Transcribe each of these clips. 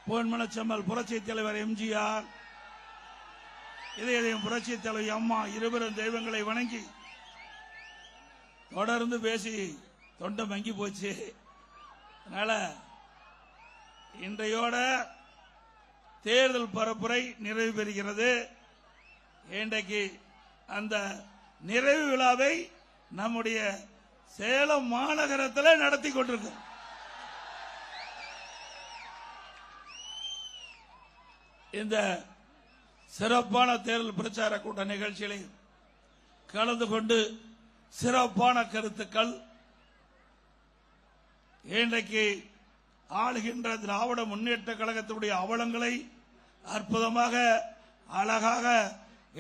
பொன்மனச்செம்மல் புரட்சி தலைவர் எம்ஜிஆர், இதயம் புரட்சி தலைவர் அம்மா இருவரும் தெய்வங்களை வணங்கி தொடர்ந்து பேசி தொண்டை மங்கி போச்சு. அதனால இன்றையோட தேர்தல் பரப்புரை நிறைவு பெறுகிறது. இன்றைக்கு அந்த நிறைவு விழாவை நம்முடைய சேலம் மாநகரத்தில் நடத்தி கொண்டிருக்கிறோம். இந்த சிறப்பான தேர்தல் பிரச்சார கூட்ட நிகழ்ச்சியில் கலந்து கொண்டு சிறப்பான கருத்துக்கள் இன்றைக்கு ஆளுகின்ற திராவிட முன்னேற்ற கழகத்தினுடைய அவலங்களை அற்புதமாக அழகாக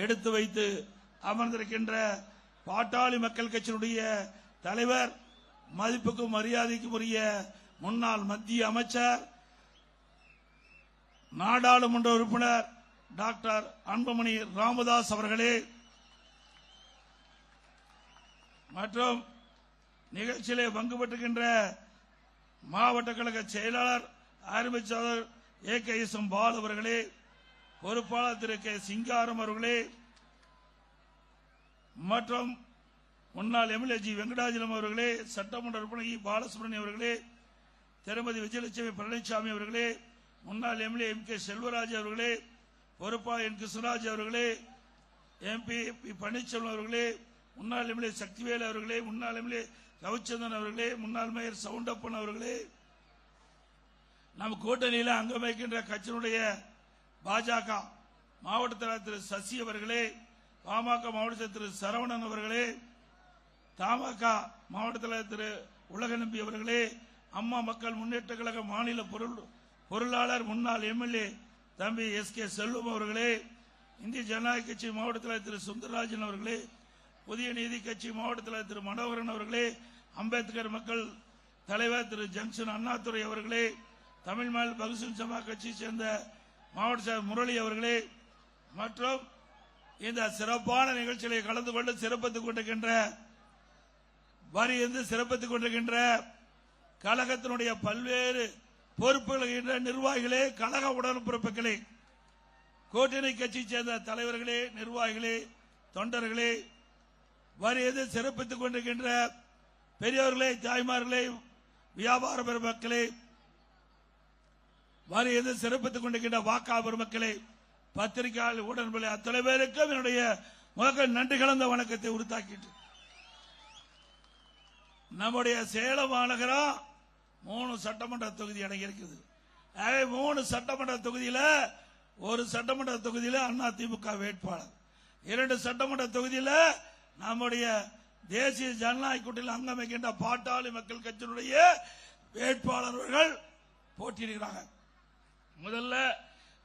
எடுத்து வைத்து அமர்ந்திருக்கின்ற பாட்டாளி மக்கள் கட்சியினுடைய தலைவர், மதிப்புக்கும் மரியாதைக்கும் உரிய முன்னாள் மத்திய அமைச்சர், நாடாளுமன்ற உறுப்பினர் டாக்டர் அன்புமணி ராமதாஸ் அவர்களே, மற்றும் நிகழ்ச்சியிலே பங்கு பெற்றுகின்ற மாவட்ட கழக செயலாளர் ஆரம்பிச்சாளர் AKSM பால் அவர்களே, பொறுப்பாளர் திரு K சிங்காரம் அவர்களே, மற்றும் முன்னாள் MLA ஜி வெங்கடாஜலம் அவர்களே, சட்டமன்ற உறுப்பினர் E பாலசுப்ரமணியம் அவர்களே, திருமதி விஜயலட்சுமி பழனிசாமி அவர்களே, முன்னாள் MLA MK செல்வராஜ் அவர்களே, பொறுப்பாளர் N கிருஷ்ணராஜ் அவர்களே, MP பன்னீர்செல்வம் அவர்களே, முன்னாள் MLA சக்திவேல் அவர்களே, முன்னாள் MLA ரவிச்சந்திரன் அவர்களே, முன்னாள் மேயர் சவுண்டப்பன் அவர்களே, நம் கூட்டணியில் அங்கம் வைக்கின்ற கட்சியினுடைய பாஜக மாவட்ட தலைவர் திரு சசி அவர்களே, பாமக மாவட்ட திரு சரவணன் அவர்களே, தமாக மாவட்ட தலைவர் திரு உலக நம்பி அவர்களே, அம்மா மக்கள் முன்னேற்ற கழக மாநில பொருளாளர் முன்னாள் MLA தம்பி SK செல்வம் அவர்களே, இந்திய ஜனநாயக கட்சி மாவட்ட தலைவர் திரு சுந்தரராஜன் அவர்களே, புதிய நீதி கட்சி மாவட்ட தலைவர் திரு மனோகரன் அவர்களே, அம்பேத்கர் மக்கள் தலைவர் திரு ஜங்ஷன் அண்ணாதுரை அவர்களே, தமிழ் மாநில பகுஜன் சமாஜ் கட்சியை சேர்ந்த மாவட்ட செயலர் முரளி அவர்களே, மற்றும் இந்த சிறப்பான நிகழ்ச்சிகளை கலந்து கொண்டு சிறப்பித்துக் கொண்டிருக்கின்ற சிறப்பித்துக் கொண்டிருக்கின்ற கழகத்தினுடைய பல்வேறு பொறுப்புகள் நிர்வாகிகளே, கழக உடன்பிறப்புகளே, கூட்டணி கட்சியை சேர்ந்த தலைவர்களே, நிர்வாகிகளே, தொண்டர்களே, வரியது சிறப்பித்துக் கொண்டிருக்கின்ற பெரியவர்களே, தாய்மார்களே, வியாபார பெருமக்களே, வரியது சிறப்பித்துக் கொண்டிருக்கின்ற வாக்கா பெருமக்களே, பத்திரிகையாளர் உடன்பலை அத்தனை பேருக்கும் என்னுடைய முதல் நன்றி கலந்த வணக்கத்தை உறுத்தாக்கிட்டு, நம்முடைய சேலம் மாநகரம் 3 சட்டமன்ற தொகுதி அடங்கியிருக்குது. 3 சட்டமன்ற தொகுதியில் ஒரு சட்டமன்ற தொகுதியில் அதிமுக வேட்பாளர், 2 சட்டமன்ற தொகுதியில் நம்முடைய தேசிய ஜனநாயக கூட்டணியில் அங்கம் வைக்கின்ற பாட்டாளி மக்கள் கட்சியினுடைய வேட்பாளர்கள் போட்டியிடுகிறாங்க. முதல்ல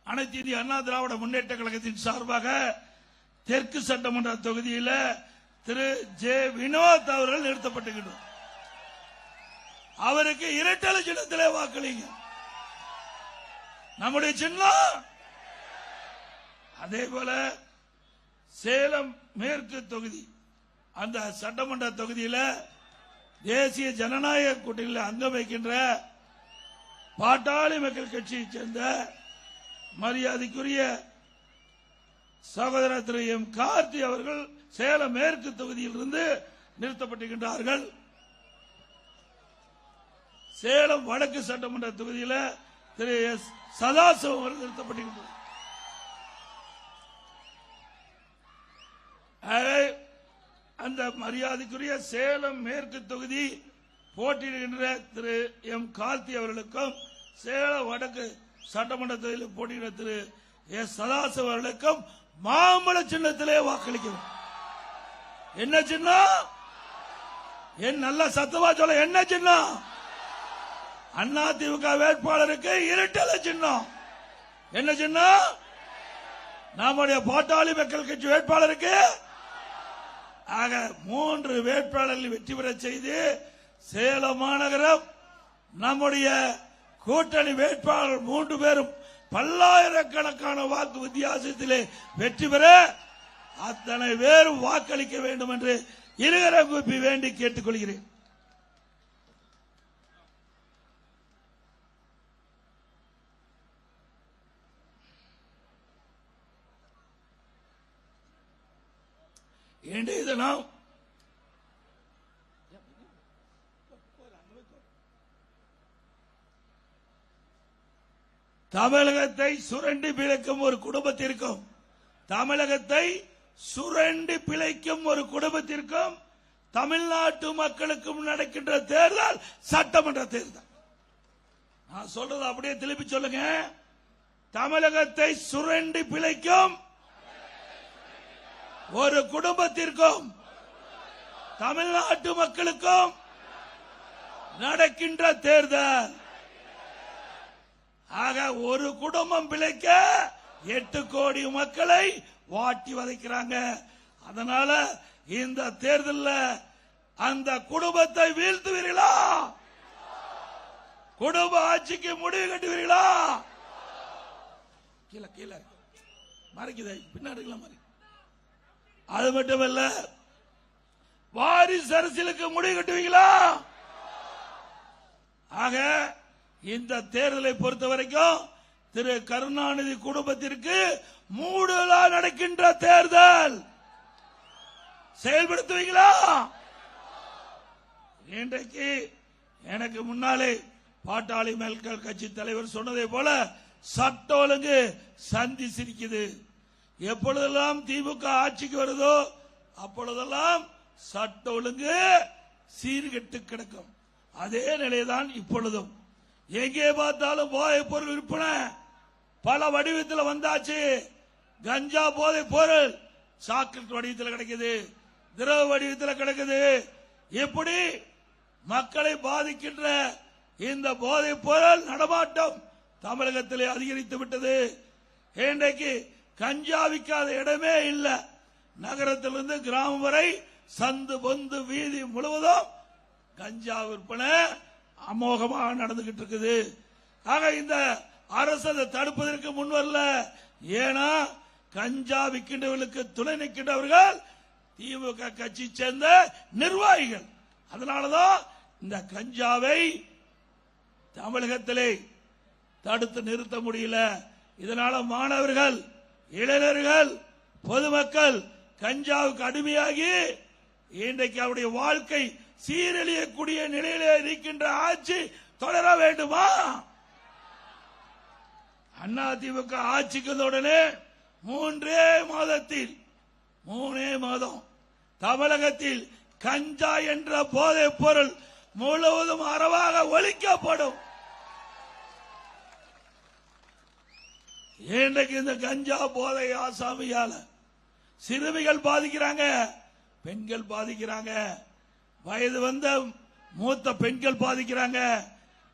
அனைத்து இந்திய அண்ணா திராவிட முன்னேற்ற கழகத்தின் சார்பாக தெற்கு சட்டமன்ற தொகுதியில் திரு ஜே வினோத் அவர்கள் நிறுத்தப்பட்டுகிறார். அவருக்கு இரட்டை சின்னத்திலே வாக்களிங்க. நம்முடைய சின்னம். அதே போல சேலம் மேற்கு தொகுதி அந்த சட்டமன்ற தொகுதியில் தேசிய ஜனநாயக கூட்டணியில் அங்கம் வைக்கின்ற பாட்டாளி மக்கள் கட்சியை சேர்ந்த மரியாதைக்குரிய சகோதரர் திரு M கார்த்தி அவர்கள் சேலம் மேற்கு தொகுதியில் இருந்து நிறுத்தப்பட்டிருக்கின்றார்கள். சேலம் வடக்கு சட்டமன்ற தொகுதியில் திரு S சதாசிவம் அவர்கள் நிறுத்தப்பட்டிருக்கின்றார். அந்த மரியாதைக்குரிய சேலம் மேற்கு தொகுதி போட்டியிடுகின்ற திரு M கார்த்தி அவர்களுக்கும், சேலம் வடக்கு சட்டமன்ற தொகுதியில் போட்டியிடுகிற திரு S சதாசிவம் அவர்களுக்கும் மாம்பழ சின்னத்திலே வாக்களிக்கும். என்ன சின்னம்? என் நல்ல சத்தமா சொல்ல, என்ன சின்னம்? அதிமுக வேட்பாளருக்கு இரட்டை சின்னம். என்ன சின்னம்? நம்முடைய பாட்டாளி மக்கள் கட்சி வேட்பாளருக்கு. ஆக 3 வேட்பாளர்கள் வெற்றி பெற செய்து சேலம் மாநகரம் நம்முடைய கூட்டணி வேட்பாளர் 3 பேரும் பல்லாயிரக்கணக்கான வாக்கு வித்தியாசத்திலே வெற்றி பெற அத்தனை பேரும் வாக்களிக்க வேண்டும் என்று இருகரம் கூப்பி வேண்டி கேட்டுக்கொள்கிறேன். இன்றைய தினம் தமிழகத்தை சுரண்டி பிழைக்கும் ஒரு குடும்பத்திற்கும் தமிழ்நாட்டு மக்களுக்கும் நடக்கின்ற தேர்தல் சட்டமன்ற தேர்தல். நான் சொல்றது அப்படியே திருப்பி சொல்லுங்க. தமிழகத்தை சுரண்டி பிழைக்கும் ஒரு குடும்பத்திற்கும் தமிழ்நாட்டு மக்களுக்கும் நடக்கின்ற தேர்தல். ஆக ஒரு குடும்பம் பிழைக்க 8 கோடி மக்களை வாட்டி வதைக்கிறாங்க. அதனால இந்த தேர்தலில் அந்த குடும்பத்தை வீழ்த்துவீர்களா? குடும்ப ஆட்சிக்கு முடிவு கட்டுவீர்களா? கீழே கீழே மறைக்குது பின்னாடி மாதிரி. அது மட்டுமல்ல, வாரிசு அரசியலுக்கு முடிவு கட்டுவீங்களா? ஆக இந்த தேர்தலை பொறுத்த வரைக்கும் திரு கருணாநிதி குடும்பத்திற்கு மூடுதலா நடக்கின்ற தேர்தல். செயல்படுத்துவீங்களா? இன்றைக்கு எனக்கு முன்னாலே பாட்டாளி மக்கள் கட்சி தலைவர் சொன்னதை போல சட்ட ஒழுங்கு சந்தி சிரிக்குது. எப்பொழுதெல்லாம் திமுக ஆட்சிக்கு வருதோ அப்பொழுதெல்லாம் சட்ட ஒழுங்கு சீர்கெட்டு கிடக்கும். அதே நிலைதான் இப்பொழுதும். எங்கே பார்த்தாலும் போதைப் பொருள் விற்பனை பல வடிவத்தில் வந்தாச்சு. கஞ்சா போதைப் பொருள் சாக்லேட் வடிவத்தில் கிடைக்குது, திரவ வடிவத்தில் கிடைக்குது. இப்படி மக்களை பாதிக்கின்ற இந்த போதைப் பொருள் நடமாட்டம் தமிழகத்திலே அதிகரித்து விட்டது. இன்றைக்கு கஞ்சா விற்காத இடமே இல்லை. நகரத்திலிருந்து கிராமம் வரை சந்து பொந்து வீதி முழுவதும் கஞ்சா விற்பனை அமோகமாக நடந்துகிட்டு இருக்குது. ஆக இந்த அரசு அதை தடுப்பதற்கு முன்வரல. ஏன்னா கஞ்சா விற்கின்றவர்களுக்கு துணை நிற்கின்றவர்கள் திமுக கட்சி சேர்ந்த நிர்வாகிகள். அதனாலதான் இந்த கஞ்சாவை தமிழகத்திலே தடுத்து நிறுத்த முடியல. இதனால மாணவர்கள், இளைஞர்கள், பொதுமக்கள் கஞ்சாவுக்கு அடிமையாகி இன்றைக்கு அவருடைய வாழ்க்கை சீரழியக்கூடிய நிலையிலே இருக்கின்ற ஆட்சி தொடர வேண்டுமா? அதிமுக ஆட்சிக்கு உடனே 3 மாதம் தமிழகத்தில் கஞ்சா என்ற போதைப் பொருள் முழுவதும் அறவாக ஒழிக்கப்படும். இன்றைக்கு இந்த கஞ்சா போதை ஆசாமியால சிறுமிகள் பாதிக்கிறாங்க, பெண்கள் பாதிக்கிறாங்க, வயது வந்த மூத்த பெண்கள் பாதிக்கிறாங்க.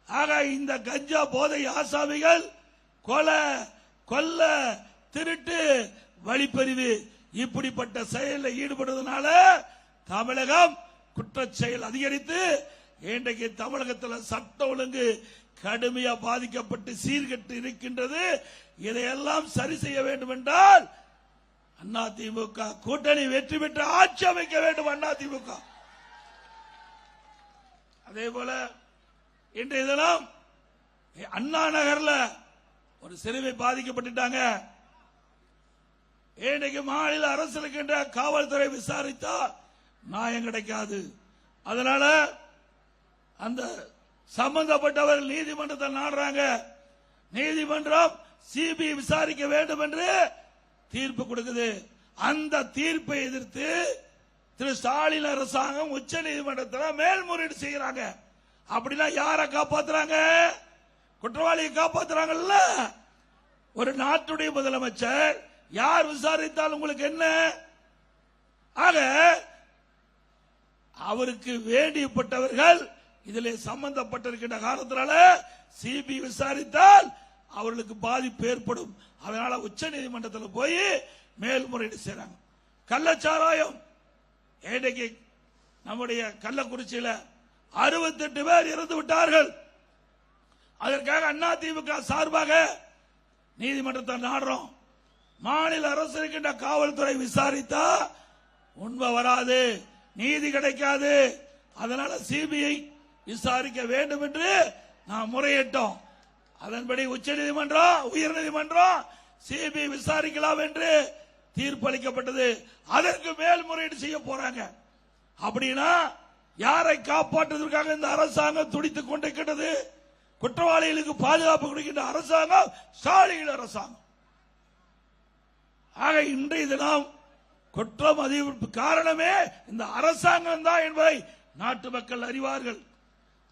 ஆக இந்த கஞ்சா போதை ஆசாமிகள் கொல்ல, திருட்டு, வழிப்பறிவு இப்படிப்பட்ட செயலில் ஈடுபடுவதனால தமிழகம் குற்றச் செயல் அதிகரித்து இன்றைக்கு தமிழகத்தில் சட்ட ஒழுங்கு கடுமையா பாதிக்கப்பட்டு சீர்கெட்டு இருக்கின்றது. இதையெல்லாம் சரி செய்ய வேண்டும் என்றால் அதிமுக கூட்டணி வெற்றி பெற்று ஆட்சி அமைக்க வேண்டும். அதிமுக அதே போல இன்றைய தினம் அண்ணா நகர்ல ஒரு சிறுமி பாதிக்கப்பட்டுட்டாங்க. இன்றைக்கு மாநில அரசு இருக்கின்ற காவல்துறை விசாரித்தா நியாயம் கிடைக்காது. அதனால அந்த சம்பந்தப்பட்டவர்கள் நீதிமன்றத்தை நாடுறாங்க. நீதிமன்றம் சிபிஐ விசாரிக்க வேண்டும் என்று தீர்ப்பு கொடுக்குது. அந்த தீர்ப்பை எதிர்த்து திரு ஸ்டாலின் அரசாங்கம் உச்ச நீதிமன்றத்தில் மேல்முறையீடு செய்யறாங்க. அப்படின்னா யாரை காப்பாத்துறாங்க? குற்றவாளியை காப்பாத்துறாங்கல்ல. ஒரு நாட்டுடைய முதலமைச்சர் யார் விசாரித்தால் உங்களுக்கு என்ன? ஆக அவருக்கு வேண்டியப்பட்டவர்கள் இதில் சம்பந்தப்பட்டிருக்கின்ற காரணத்தினால சிபிஐ விசாரித்தால் அவர்களுக்கு பாதிப்பு ஏற்படும். அதனால உச்ச நீதிமன்றத்தில் போய் மேல்முறையீடு செய்றாங்க. கள்ளச்சாராயம் இன்றைக்கு நம்முடைய கள்ளக்குறிச்சியில் 68 பேர் இறந்து விட்டார்கள். அதற்காக அதிமுக சார்பாக நீதிமன்றத்தை நாடுறோம். மாநில அரசு இருக்கின்ற காவல்துறை விசாரித்தா உண்மை வராது, நீதி கிடைக்காது. அதனால சிபிஐ விசாரிக்க வேண்டும் என்று நாம் முறையிட்டோம். அதன்படி உச்ச நீதிமன்றம், உயர் நீதிமன்றம் சிபிஐ விசாரிக்கலாம் என்று தீர்ப்பளிக்கப்பட்டது. அதற்கு மேல்முறையீடு செய்ய போறாங்க. அப்படின்னா யாரை காப்பாற்றுவதற்காக இந்த அரசாங்கம் துடித்துக் கொண்டிருக்கிறது? குற்றவாளிகளுக்கு பாதுகாப்பு கொடுக்கின்ற அரசாங்கம் ஸ்டாலின் அரசாங்கம். ஆக இன்றைய தினம் குற்றம் அதிகரிப்பு காரணமே இந்த அரசாங்கம் தான் என்பதை நாட்டு மக்கள் அறிவார்கள்.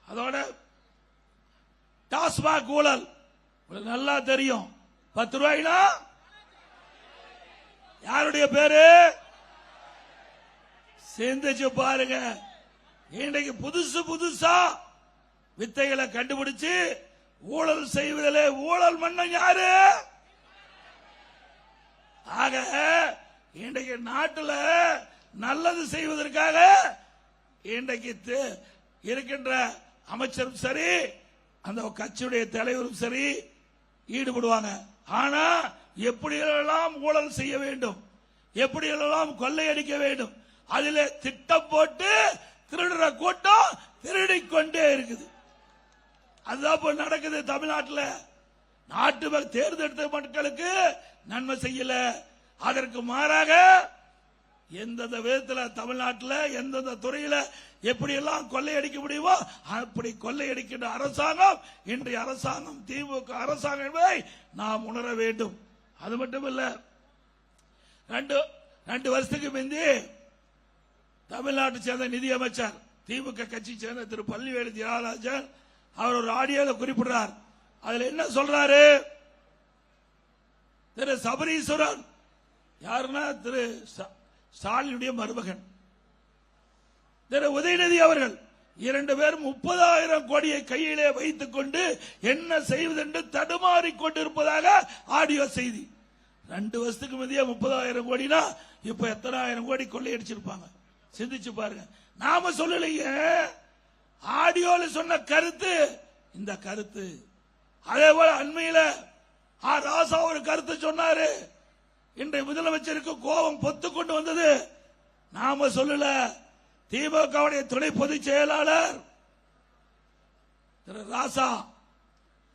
அதோட டாஸ்மாக் ஊழல் நல்லா தெரியும். 10 ரூபாய்னா யாருடைய பேரு? சிந்திச்சு பாருங்க. இன்றைக்கு புதுசா வித்தைகளை கண்டுபிடிச்சு ஊழல் செய்வதிலே ஊழல் மன்னன் யாரு? ஆக இன்றைக்கு நாட்டில் நல்லது செய்வதற்காக இன்றைக்கு இருக்கின்ற அமைச்சரும் சரி, அந்த கட்சியுடைய தலைவரும் சரி ஈடுபடுவாங்க. ஆனா எப்படியெல்லாம் ஊழல் செய்ய வேண்டும், எப்படியெல்லாம் கொள்ளையடிக்க வேண்டும், அதில் திட்டம் போட்டு திருடுற கூட்டம் திருடிக்கொண்டே இருக்குது. அதுதான் நடக்குது தமிழ்நாட்டில். நாட்டு தேர்ந்தெடுத்த மக்களுக்கு நன்மை செய்யல. அதற்கு மாறாக எந்தெந்த விதத்தில் தமிழ்நாட்டில் எந்தெந்த துறையில எப்படியெல்லாம் கொள்ளையடிக்க முடியுமோ அப்படி கொள்ளையடிக்கின்ற அரசாங்கம் இன்றைய அரசாங்கம், திமுக அரசாங்கம் என்பதை நாம் உணர வேண்டும். அது மட்டுமல்ல, 2 வருஷத்துக்கு முந்தி தமிழ்நாட்டை சேர்ந்த நிதியமைச்சர் திமுக கட்சி சேர்ந்த திரு பள்ளிவேலு தியாகராஜன் அவர் ஒரு ஆடியோல குறிப்பிடுறார். அதுல என்ன சொல்றாரு? திரு சபரீஸ்வரன் யாருன்னா திரு ஸ்டாலினுடைய மருமகன் திரு உதயநிதி அவர்கள் 2 பேரும் 30,000 கோடியை கையிலே வைத்துக் கொண்டு என்ன செய்வதென்று தடுமாறிக் கொண்டிருப்பதாக ஆடியோ செய்தி. 2 வருஷத்துக்கு முந்தைய 30,000 கோடினா இப்ப எத்தனை ஆயிரம் கோடி கொள்ளையடிச்சிருப்பாங்க. சிந்திச்சு பாருங்க. நாம சொல்லலையே, ஆடியோல சொன்ன கருத்து இந்த கருத்து. அதே போல அண்மையில ராசா ஒரு கருத்து சொன்னாரு. இன்றைய முதலமைச்சருக்கு கோபம் பொத்து கொண்டு வந்தது. நாம சொல்லல, திமுகவுடைய துணை பொதுச் செயலாளர் திரு ராசா,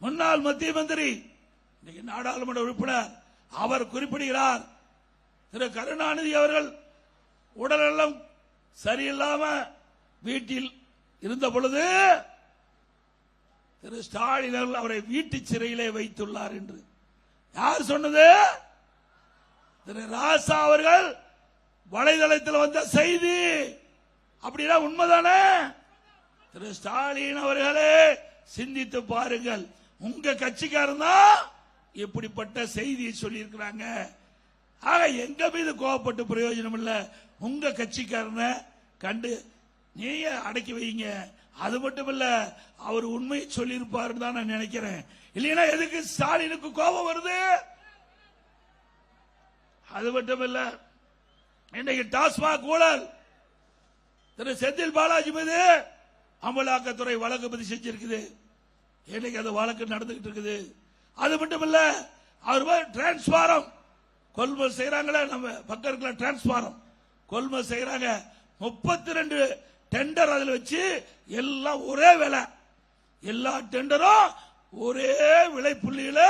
முன்னாள் மத்திய மந்திரி, இன்னைக்கு நாடாளுமன்ற உறுப்பினர், அவர் குறிப்பிடுகிறார். திரு கருணாநிதி அவர்கள் உடல்நலம் சரியில்லாம வீட்டில் இருந்த பொழுது திரு ஸ்டாலின் அவர்கள் அவரை வீட்டு சிறையிலே வைத்துள்ளார் என்று யார் சொன்னது? திரு ராசா அவர்கள் வலைதளத்தில் வந்த செய்தி. அப்படின்னா உண்மைதானே? திரு ஸ்டாலின் அவர்களே சிந்தித்து பாருங்கள். உங்க கட்சிக்காரன் தான் இப்படிப்பட்ட செய்தியை சொல்லி இருக்கிறாங்க. ஆக எங்க மீது கோவப்பட்டு பிரயோஜனம் இல்ல. உங்க கட்சிக்காரனை கண்டு நீங்க அடக்கி வைங்க. அது மட்டும் இல்ல, அவர் உண்மையை சொல்லி இருப்பாரு தான் நான் நினைக்கிறேன். இல்லைன்னா எதுக்கு ஸ்டாலினுக்கு கோபம் வருது? அது மட்டும் இல்ல, இன்னைக்கு டாஸ்மாக் ஊழல் திரு செந்தில் பாலாஜி மீது அமலாக்கத்துறை வழக்கு பதிவு செஞ்சிருக்குது. இன்னைக்கு அந்த வழக்கு நடந்துகிட்டு இருக்குது. அது மட்டும் இல்ல, அவர் டிரான்ஸ்பாரம் கொள்முதல் செய்யறாங்களே, நம்ம பக்கம் இருக்கிற டிரான்ஸ்பாரம் கொள்முதல் செய்யறாங்க. 32 டெண்டர் அதில் வச்சு எல்லாம் ஒரே விலை, எல்லா டெண்டரும் ஒரே விலை புள்ளியில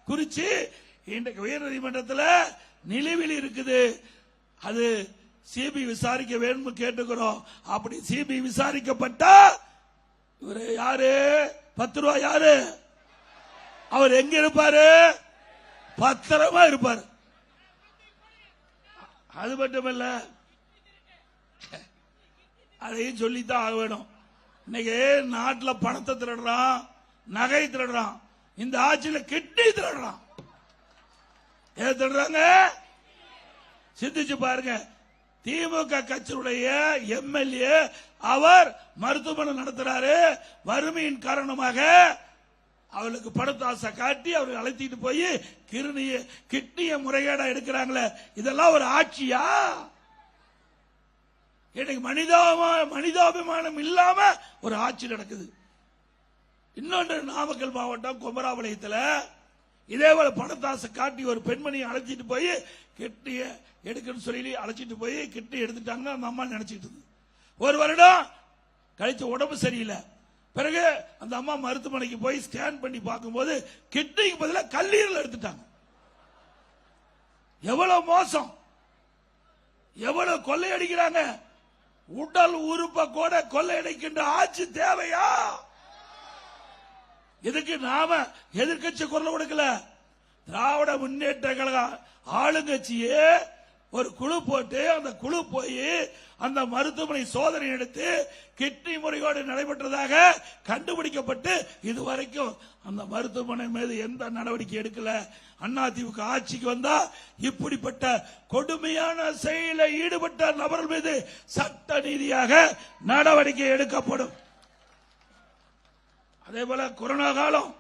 குறிச்சு இன்றைக்கு உயர்நீதிமன்றத்தில் நிலுவையில் இருக்குது. அது சிபிஐ விசாரிக்க வேண்டும் கேட்டுக்கிறோம். அப்படி சிபிஐ விசாரிக்கப்பட்டா இவரு யாரு? 10 ரூபாய் யாரு? அவர் எங்க இருப்பாரு? பத்திரமா இருப்பாரு. அது மட்டுமல்ல, அதையும் சொல்லித்தான் ஆக வேணும். இன்னைக்கு நாட்டில் பணத்தை திருடுறான், நகை திருடுறான், இந்த ஆட்சியில் கிட்னி திருடுறான். ஏன் திருடுறாங்க? சிந்திச்சு பாருங்க. திமுக கட்சியுடைய எம்எல்ஏ அவர் மருத்துவமனை நடத்துறாரு. வறுமையின் காரணமாக அவளுக்கு பணத்தாசை காட்டி அவர்கள் அழைத்திட்டு போய் கிட்னிய முறைகேடா எடுக்கிறாங்களே, இதெல்லாம் ஒரு ஆட்சியா? இன்னைக்கு மனிதாபிமானம் இல்லாம ஒரு ஆட்சி நடக்குது. இன்னொன்று, நாமக்கல் மாவட்டம் குமராபாளையத்தில் இதே போல பணத்தாசை காட்டி ஒரு பெண்மணியை அழைச்சிட்டு போய் கிட்னிய எடுக்கணும்னு சொல்லி அழைச்சிட்டு போய் கிட்னி எடுத்துட்டாங்க. அந்த அம்மா நினைச்சிட்டு இருந்தது. 1 வருடம் கழிச்சு உடம்பு சரியில்லை. பிறகு அந்த அம்மா மருத்துவமனைக்கு போய் ஸ்கேன் பண்ணி பார்க்கும்போது கிட்னிக்கு பதிலாக கல்லீரல் எடுத்துட்டாங்க. எவ்வளவு மோசம்! எவ்வளவு கொள்ளையடிக்கிறாங்க. உடல் உறுப்பை கூட கொள்ளையடிக்கின்ற ஆட்சி தேவையா? இதுக்கு நாம எதிர்கட்சி குரல் கொடுக்கல. திராவிட முன்னேற்ற கழக ஆளுங்கட்சியே ஒரு குழு போட்டு அந்த குழு போய் அந்த மருத்துவமனை சோதனை எடுத்து கிட்னி முறைகேடு நடைபெற்றதாக கண்டுபிடிக்கப்பட்டு இதுவரைக்கும் அந்த மருத்துவமனை மீது எந்த நடவடிக்கை எடுக்கல. அதிமுக ஆட்சிக்கு வந்தா இப்படிப்பட்ட கொடுமையான செயலில் ஈடுபட்ட நபர்கள் மீது சட்ட ரீதியாக நடவடிக்கை எடுக்கப்படும். அதே போல கொரோனா காலம்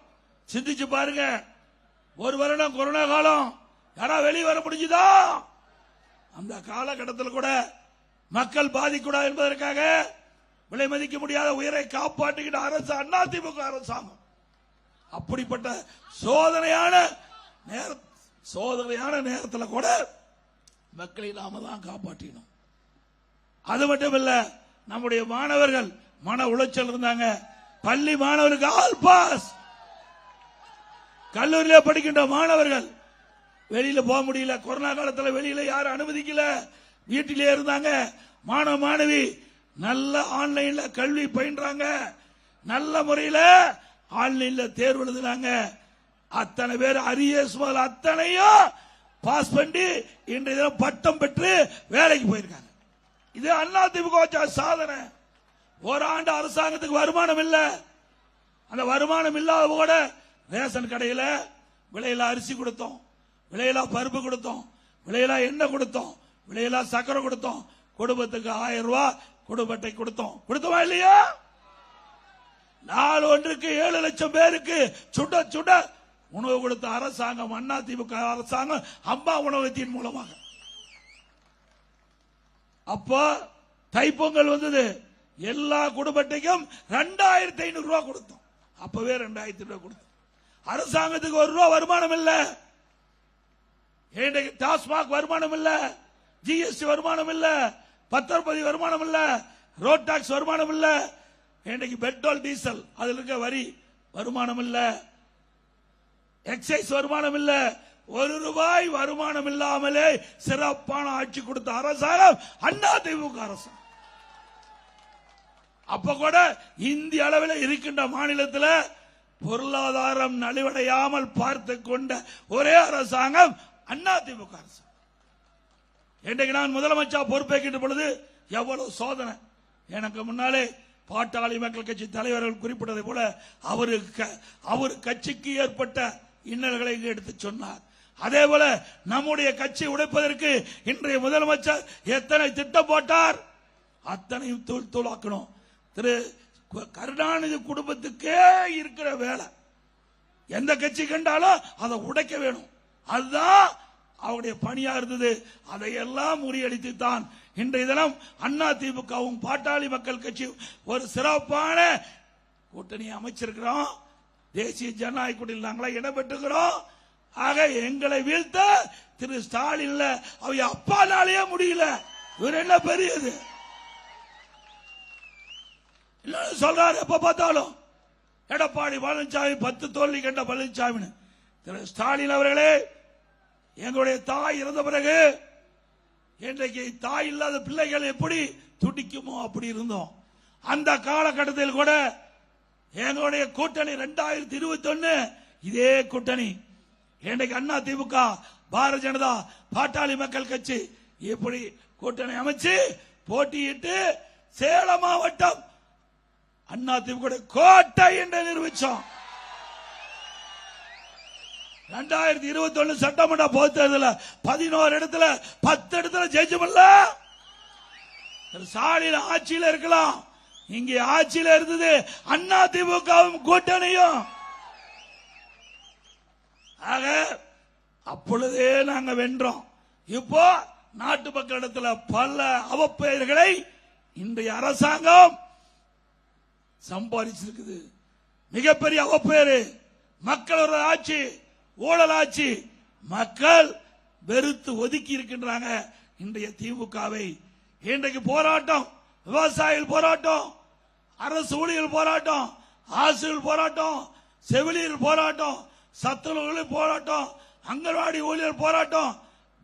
சிந்திச்சு பாருங்க. ஒரு வருடம் கொரோனா காலம் யாரா வெளியே வர முடிஞ்சுதா? அந்த காலகட்டத்தில் கூட மக்கள் பாதிக்கூடாது என்பதற்காக விலை மதிக்க முடியாத உயிரை காப்பாற்றுகின்ற அரசு அதிமுக அரசாங்கம். அப்படிப்பட்ட சோதனையான நேரத்தில் கூட மக்களை நாம தான் காப்பாற்றினோம். அது மட்டும் இல்ல, நம்முடைய மாணவர்கள் மன உளைச்சல் இருந்தாங்க. பள்ளி மாணவருக்கு ஆல் பாஸ். கல்லூரியில் படிக்கின்ற மாணவர்கள் வெளியில போக முடியல. கொரோனா காலத்தில் வெளியில யாரும் அனுமதிக்கல, வீட்டிலே இருந்தாங்க. மாணவ மாணவி நல்ல ஆன்லைன்ல கல்வி பயின்றாங்க, நல்ல முறையில் ஆன்லைன்ல தேர்வு எழுதுனாங்க. அத்தனை பேர் அரியர்ஸ் முதல் அத்தனையும் பாஸ் பண்ணி இன்றைய தினம் பட்டம் பெற்று வேலைக்கு போயிருக்காங்க. இது அதிமுக சாதனை. ஓராண்டு அரசாங்கத்துக்கு வருமானம் இல்ல. அந்த வருமானம் இல்லாத கூட ரேஷன் கடையில் விலையில அரிசி கொடுத்தோம், விலையில பருப்பு கொடுத்தோம், விலையில எண்ணெய் கொடுத்தோம், விலையில சக்கரை கொடுத்தோம். குடும்பத்துக்கு 1000 ரூபாய் குடும்ப அட்டை கொடுத்தோமா இல்லையா? நாள் ஒன்றுக்கு 7 லட்சம் பேருக்கு சுட சுட உணவு கொடுத்த அரசாங்கம் அதிமுக அரசாங்கம் அம்மா உணவகத்தின் மூலமாக. அப்போ தைப்பொங்கல் வந்தது, எல்லா குடும்ப அட்டைக்கும் 2500 ரூபாய் கொடுத்தோம். அப்பவே 2000 ரூபாய் கொடுத்தோம். அரசாங்கத்துக்கு 1 ரூபாய் வருமானம் இல்ல. டாஸ்மாக் வருமானம் இல்ல, ஜிஎஸ்டி வருமானம் இல்ல, பத்திரப்பதிவு வருமானம் இல்ல, ரோட் டாக்ஸ் வருமானம் இல்ல, இன்றைக்கு பெட்ரோல் டீசல் அதுல இருக்க வரி வருமானம் இல்ல, எக்ஸைஸ் வருமானம் இல்ல. 1 ரூபாய் வருமானம் இல்லாமலே சிறப்பான ஆட்சி கொடுத்த அரசாங்கம் அதிமுக அரசு. அப்ப கூட இந்திய அளவில் இருக்கின்ற மாநிலத்தில் பொருளாதாரம் நலிவடையாமல் பார்த்து கொண்ட ஒரே அரசாங்கம் அதிமுக அரசு. இன்றைக்கு நான் முதலமைச்சர் பொறுப்பேற்கின்ற பொழுது எவ்வளவு சோதனை. எனக்கு முன்னாலே பாட்டாளி மக்கள் கட்சி தலைவர்கள் குறிப்பிட்டதை போல அவர் கட்சிக்கு ஏற்பட்ட இன்னல்களை எடுத்து சொன்னார். அதே போல நம்முடைய கட்சி உடைப்பதற்கு இன்றைய முதலமைச்சர் எத்தனை திட்டம் போட்டார், அத்தனையும் தூள் தூளாக்கணும். திரு கருணாநிதி குடும்பத்துக்கே இருக்கிற வேலை. எந்த கட்சி கண்டாலும் அதை உடைக்க வேணும், அதுதான் அவருடைய பணியா இருந்தது. அதையெல்லாம் முறியடித்து தான் இன்றைய தினம் அதிமுகவும் பாட்டாளி மக்கள் கட்சி ஒரு சிறப்பான கூட்டணி அமைச்சிருக்கிறோம். தேசிய ஜனநாயக கூட்டணியில் நாங்களா இடம்பெற்றுகிறோம். ஆக எங்களை வீழ்த்த திரு ஸ்டாலின் அவங்க அப்பாலாலேயே முடியல. இவர் என்ன பெரியது சொல்றாரு. எப்ப பார்த்தாலும் எடப்பாடி பழனிசாமி 10 தோல்வி கண்ட பழனிசாமி. திரு ஸ்டாலின் அவர்களே, எங்களுடைய தாய் இறந்த பிறகு இன்றைக்கு தாய் இல்லாத பிள்ளைகள் எப்படி துடிக்குமோ அப்படி இருந்தோம். அந்த காலகட்டத்தில் கூட எங்களுடைய கூட்டணி 2021 இதே கூட்டணி. இன்றைக்கு அதிமுக, பாரதிய ஜனதா, பாட்டாளி மக்கள் கட்சி இப்படி கூட்டணி அமைச்சு போட்டியிட்டு சேலம் மாவட்டம் அதிமுக கோட்டை என்று நிரூபிச்சோம். 2021 சட்டமன்ற பொது தேர்தலில் 11 இடத்துல 10 இடத்துல ஜெயிச்சோம்ல. ஸ்டாலின் ஆட்சியில் இருக்கலாம், இங்கே ஆட்சியில் இருந்தது அதிமுகவும் கூட்டணியும். ஆக அப்பொழுதே நாங்க வென்றோம். இப்போ நாட்டு மக்களிடத்தில் பல அவப்பெயர்களை இன்றைய அரசாங்கம் சம்பாதிச்சிருக்குது. மிகப்பெரிய அவப்பெயரு. மக்கள் ஆட்சி, ஊழல் ஆட்சி. மக்கள் வெறுத்து ஒதுக்கி இருக்கின்றாங்க இன்றைய திமுகவை. இன்றைக்கு போராட்டம், விவசாயிகள் போராட்டம், அரசு ஊழியர்கள் போராட்டம், ஆசிரியர் போராட்டம், செவிலியர் போராட்டம், சத்துணவு போராட்டம், அங்கன்வாடி ஊழியர் போராட்டம்,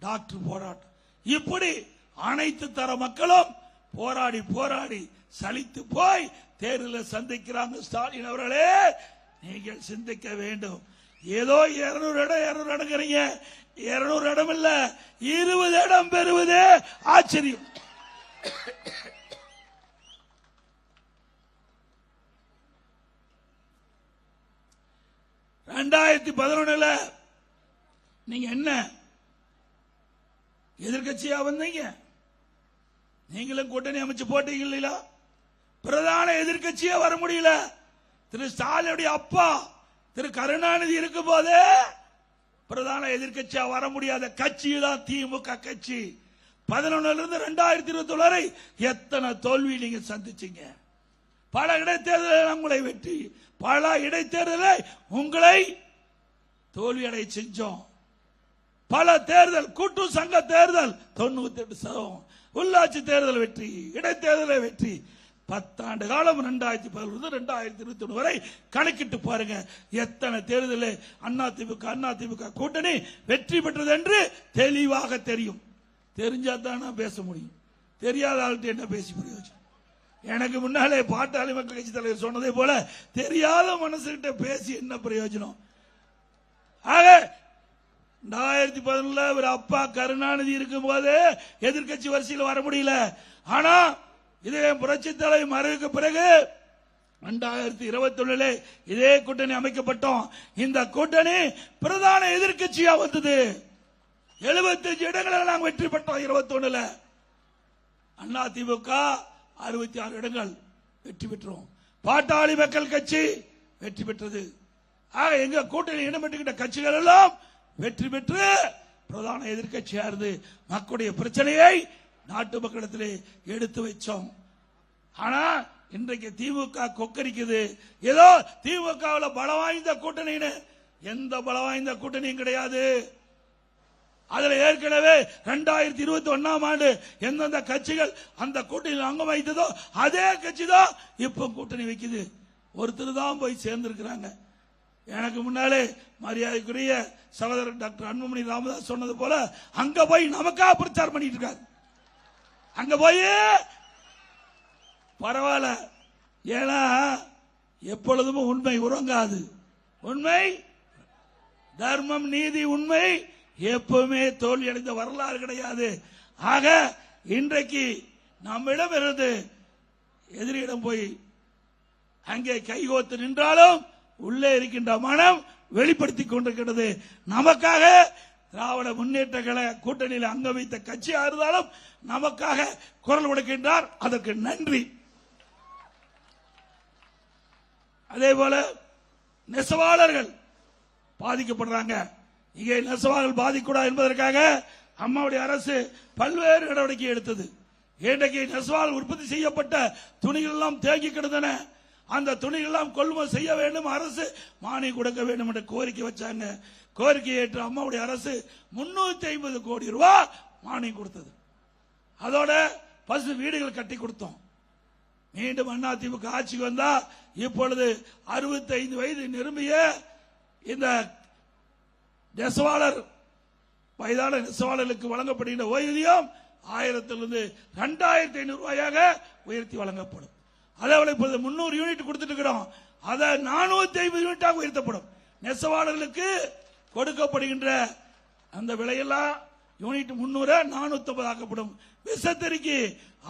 டாக்டர் போராட்டம். இப்படி அனைத்து தர மக்களும் போராடி போராடி சலித்து போய் தேர்தலில் சந்திக்கிறாங்க. ஸ்டாலின் அவர்களே, நீங்கள் சிந்திக்க வேண்டும். ஏதோ 200 இடம் இடங்கிறீங்க. 200 இடம் இல்ல, 20 இடம் பெறுவதே ஆச்சரியம். ரெண்டாயிரத்தி நீங்க என்ன எதிர்கட்சியா வந்தீங்க? நீங்களும் கூட்டணி அமைச்சு போட்டீங்க இல்லையா? பிரதான எதிர்கட்சியா வர முடியல. திரு ஸ்டாலினுடைய அப்பா திரு கருணாநிதி இருக்கும் போதே பிரதான எதிர்கட்சியா வர முடியாத கட்சி தான் திமுக கட்சி. 11 இருந்து 2021 வரை எத்தனை தோல்வி நீங்க சந்திச்சீங்க? பல இடைத்தேர்தலில் உங்களை வெற்றி, பல இடைத்தேர்தலில் உங்களை தோல்வி அடைய செஞ்சோம். பல தேர்தல், கூட்டு சங்க தேர்தல் 98%, உள்ளாட்சி தேர்தல் வெற்றி, இடைத்தேர்தலை வெற்றி. 10 ஆண்டு காலம் 2011 2021 வரை கணக்கிட்டு பாருங்க. எத்தனை தேர்தலில் அதிமுக கூட்டணி வெற்றி பெற்றது என்று தெளிவாக தெரியும். தெரிஞ்சா தான் நான் பேச முடியும். தெரியாத ஆள்கிட்ட என்ன பேசி பிரயோஜனம்? எனக்கு முன்னாலே பாட்டாளி மக்கள் கட்சி தலைவர் சொன்னதை போல தெரியாத மனசுகிட்ட பேசி என்ன பிரயோஜனம்? ஆக 2011 ஒரு அப்பா கருணாநிதி இருக்கும் போது எதிர்கட்சி வரிசையில் வர முடியல. ஆனா இதே புரட்சி தலைவர் மறைவுக்கு பிறகு 2021 இதே கூட்டணி அமைக்கப்பட்டோம். இந்த கூட்டணி பிரதான எதிர்கட்சியா வந்தது. 75 இடங்களில் நாங்கள் வெற்றி பெற்றோம். 21 அதிமுக 66 இடங்கள் வெற்றி பெற்றோம். பாட்டாளி மக்கள் கட்சி வெற்றி பெற்றது. ஆக எங்க கூட்டணி இடம்பெற்றுகின்ற கட்சிகள் எல்லாம் வெற்றி பெற்று பிரதான எதிர்கட்சியா இருந்து மக்களுடைய பிரச்சனையை நாட்டு மக்களிடத்திலே எடுத்து வச்சோம். ஆனா இன்றைக்கு திமுக கொக்கரிக்குது. ஏதோ திமுக பலம் வாய்ந்த கூட்டணின்னு. எந்த பலம் வாய்ந்த கூட்டணியும் கிடையாது. அதுல ஏற்கனவே 2021 ஆண்டு எந்தெந்த கட்சிகள் அந்த கூட்டணியில் அங்கம் வைத்ததோ அதே கட்சி தான் இப்ப கூட்டணி வைக்குது. ஒருத்தர் தான் போய் சேர்ந்திருக்கிறாங்க. எனக்கு முன்னாலே மரியாதைக்குரிய சகோதரர் டாக்டர் அன்புமணி ராமதாஸ் சொன்னது போல அங்க போய் நமக்காக பிரச்சாரம் பண்ணிட்டு இருக்காரு. அங்க போய் பரவாயில்ல, ஏன்னா எப்பொழுதும் உண்மை உறங்காது. உண்மை, தர்மம், நீதி, உண்மை எப்பவுமே தோல்வி அடைந்த வரலாறு கிடையாது. ஆக இன்றைக்கு நம்மிடம் இருந்து எதிரியிடம் போய் அங்கே கைகோத்து நின்றாலும் உள்ளே இருக்கின்ற மனம் வெளிப்படுத்திக் கொண்டிருக்கிறது. நமக்காக திராவிட முன்னேற்ற கழக கூட்டணியில் அங்க வைத்த கட்சியா இருந்தாலும் நமக்காக குரல் கொடுக்கின்றார். அதற்கு நன்றி. அதே போல நெசவாளர்கள் பாதிக்கப்படுறாங்க. இங்கே நெசவாளர்கள் பாதிக்கூடாது என்பதற்காக அம்மாவுடைய அரசு பல்வேறு நடவடிக்கை எடுத்தது. இன்றைக்கு நெசவாளர் உற்பத்தி செய்யப்பட்ட துணிகள் எல்லாம் தேங்கி கிடந்தன. அந்த துணிகள் எல்லாம் கொள்முதல் செய்ய வேண்டும், அரசு மானியம் கொடுக்க வேண்டும் என்ற கோரிக்கை வச்சாங்க. கோரிக்கை ஏற்று அம்மாவுடைய அரசு 350 கோடி ரூபாய் மானியம் கொடுத்தது. அதோட பசு வீடுகள் கட்டி கொடுத்தோம். மீண்டும் அதிமுக ஆட்சிக்கு வந்தா இப்பொழுது 65 வயது நிரம்பிய இந்த நெசவாளர் வயதான நெசவாளர்களுக்கு வழங்கப்படுகின்ற ஓய்வூதியம் 1000 2500 ரூபாயாக உயர்த்தி வழங்கப்படும். அதேபோல இப்போது 300 யூனிட் கொடுத்துட்டு இருக்கிறோம். அதை 450 யூனிட்டாக உயர்த்தப்படும். நெசவாளர்களுக்கு கொடுக்கப்படுகின்ற அந்த விலையெல்லாம் யூனிட் 300 450 ஆக்கப்படும். விசத்தறிக்கு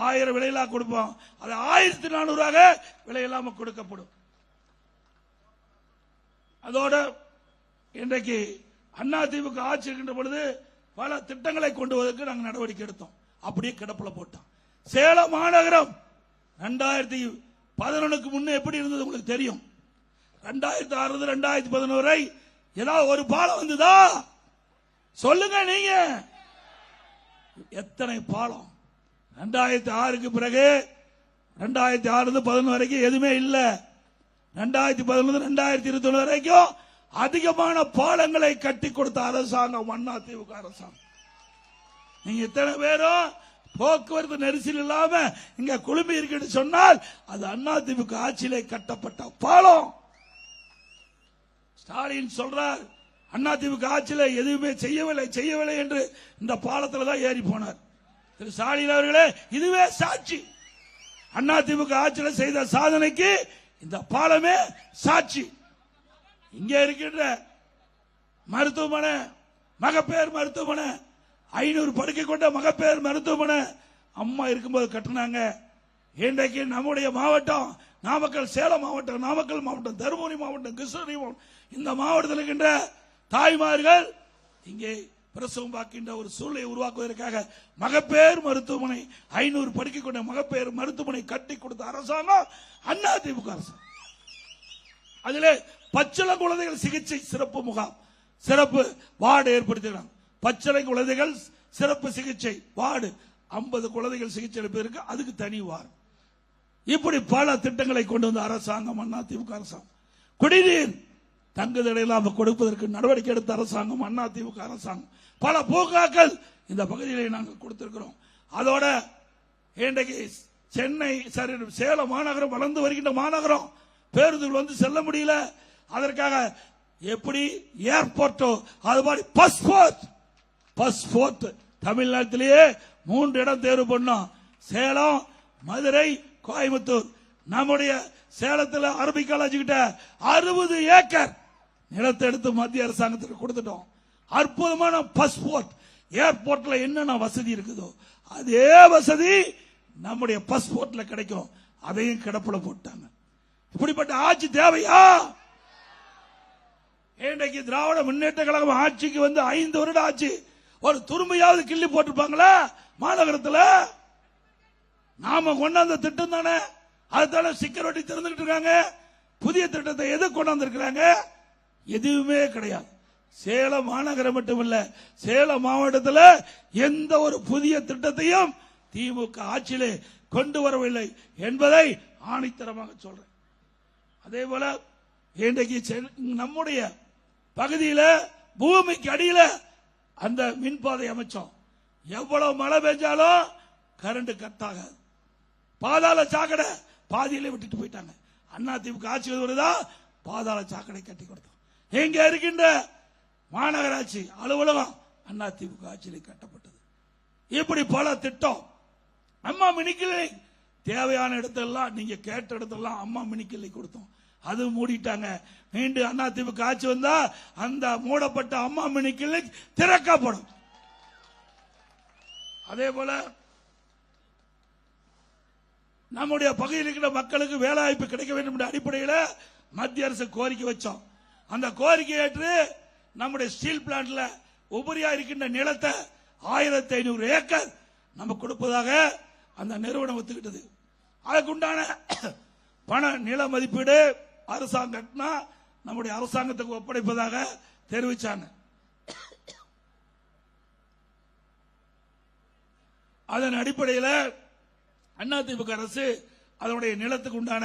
1000 விலையெல்லாம் கொடுப்போம். அது 1400 விலையெல்லாம் கொடுக்கப்படும். அதோட இன்றைக்கு அதிமுக ஆட்சி இருக்கின்ற பொழுது பல திட்டங்களை கொண்டு வருவதற்கு நாங்கள் நடவடிக்கை எடுத்தோம். அப்படியே கிடப்புல போட்டோம். சேலம் மாநகரம் 2011 முன்னே எப்படி இருந்தது உங்களுக்கு தெரியும். 2006 2011 வரை ஏதாவது ஒரு பாலம் வந்ததா சொல்லுங்க நீங்க? எத்தனை பாலம்? 2006க்கு பிறகு 2006 11 வரைக்கும் எதுவுமே இல்ல. 2011 2021 வரைக்கும் அதிகமான பாலங்களை கட்டி கொடுத்த அரசாங்கம் அதிமுக அரசாங்கம். நீங்க இத்தனை பேரும் போக்குவரத்து நெரிசல் இல்லாம இங்க குழுமி இருக்கு சொன்னால் அது அதிமுக ஆட்சியிலே கட்டப்பட்ட பாலம். ஸ்டாலின் சொல்றார் அதிமுக ஆட்சியில எதுவுமே செய்யவில்லை என்று இந்த பாலத்தில் தான் ஏறி போனார். திரு ஸ்டாலின் அவர்களே, இதுவே சாட்சி. அதிமுக ஆட்சியில் செய்த சாதனைக்கு இந்த பாலமே சாட்சி. இங்கே இருக்கின்ற மருத்துவமனை, மகப்பேறு மருத்துவமனை, 500 படுக்கை கொண்ட மகப்பேறு மருத்துவமனை அம்மா இருக்கும்போது கட்டினாங்க. இன்றைக்கு நம்முடைய மாவட்டம் நாமக்கல், சேலம் மாவட்டம், நாமக்கல் மாவட்டம், தருமபுரி மாவட்டம், கிருஷ்ணகிரி மாவட்டம், இந்த மாவட்டத்தில் இருக்கின்ற தாய்மார்கள் இங்கே பிரசவம் பார்க்கின்ற ஒரு சூழ்நிலை உருவாக்குவதற்காக மகப்பேறு மருத்துவமனை, 500 படுக்கை கொண்ட மகப்பேறு மருத்துவமனை கட்டி கொடுத்த அரசாங்கம் அதிமுக அரசாங்கம். அதிலே பச்சிளம் குழந்தைகள் சிகிச்சை சிறப்பு முகாம், சிறப்பு வார்டு ஏற்படுத்தினாங்க. பச்சிளை குழந்தைகள் சிறப்பு சிகிச்சை வார்டு, 50 குழந்தைகள் சிகிச்சை எடுப்பதற்கு அதுக்கு தனி வார்டு. இப்படி பல திட்டங்களை கொண்டு வந்த அரசாங்கம் அதிமுக அரசாங்கம். குடிநீர் தங்குதடையில்லாமல் கொடுப்பதற்கு நடவடிக்கை எடுத்த அரசாங்கம் அதிமுக அரசாங்கம். பல பூங்காக்கள் இந்த பகுதியிலே நாங்கள் கொடுத்திருக்கிறோம். அதோட இன்றைக்கு சென்னை, சேலம் மாநகரம் வளர்ந்து வருகின்ற மாநகரம், பேருந்துகள் வந்து செல்ல முடியல. அதற்காக எப்படி ஏர்போர்ட்டோ அது மாதிரி பஸ்போர்ட் தமிழ்நாட்டிலேயே 3 இடம் தேர்வு பண்ணோம். சேலம், மதுரை, கோயம்புத்தூர். நம்முடைய சேலத்தில் அரபிக் காலேஜ் கிட்ட 60 ஏக்கர் நிலத்தை எடுத்து மத்திய அரசாங்கத்துக்கு கொடுத்துட்டோம். அற்புதமான பஸ்போர்ட். ஏர்போர்ட்ல என்னென்ன வசதி இருக்குதோ அதே வசதி நம்முடைய பஸ்போர்ட்ல கிடைக்கும். அதையும் கிடப்புல போட்டாங்க. இப்படிப்பட்ட ஆட்சி தேவையா? இன்றைக்கு திராவிட முன்னேற்ற கழகம் ஆட்சிக்கு வந்து 5 வருடம் ஆட்சி. ஒரு துரும்பையாவது கிள்ளி போட்டிருப்பாங்களா மாநகரத்தில்? நாம கொண்டாந்த திட்டம் தானே, அதுதானே ஸ்டிக்கர் ஒட்டி திறந்துகிட்டு இருக்காங்க. புதிய திட்டத்தை எது கொண்டாந்து இருக்கிறாங்க? எதுவுமே கிடையாது. சேலம் மாநகரம் மட்டுமல்ல, சேலம் மாவட்டத்தில் எந்த ஒரு புதிய திட்டத்தையும் திமுக ஆட்சியிலே கொண்டு வரவில்லை என்பதை ஆணித்தரமாக சொல்றேன். அதே போல இன்றைக்கு நம்முடைய பகுதியில் பூமிக்கு அடியில அந்த மின்பாதை அமைச்சோம். எவ்வளவு மழை பெஞ்சாலும் கரண்ட் கட் ஆகாது. பாதாள சாக்கடை பாதியிலே விட்டுட்டு போயிட்டாங்க. அதிமுக ஆட்சி வருதா பாதாள சாக்கடை கட்டி கொடுத்தோம். இங்க இருக்கின்ற மாநகராட்சி அலுவலகம் அதிமுக ஆட்சியில் கட்டப்பட்டது. இப்படி பல திட்டம். அம்மா மினிக்கிளை தேவையான இடத்தெல்லாம், நீங்க கேட்ட இடத்தெல்லாம் அம்மா மினிக்கிளை கொடுத்தோம். அது மூடிட்டாங்க. மீண்டும் அதிமுக ஆட்சி வந்தா அந்த மூடப்பட்ட அம்மா மினிக்கிளை திறக்கப்படும். அதே போல நம்முடைய பகுதியில் இருக்கிற மக்களுக்கு வேலை வாய்ப்பு கிடைக்க வேண்டும் என்ற அடிப்படையில் மத்திய அரசு கோரிக்கை வச்சோம். அந்த கோரிக்கை ஏற்று நம்முடைய ஸ்டீல் பிளான்ட்ல உபரியா இருக்கின்ற நிலத்தை 1500 ஏக்கர் நம்ம கொடுப்பதாக அந்த நிறுவனம் ஒத்துக்கிட்டது. அதுக்குண்டான பண நில மதிப்பீடு அரசாங்கம் நம்முடைய அரசாங்கத்துக்கு ஒப்படைப்பதாக தெரிவிச்சாங்க. அதன் அடிப்படையில் அதிமுக அரசு அதனுடைய நிலத்துக்கு உண்டான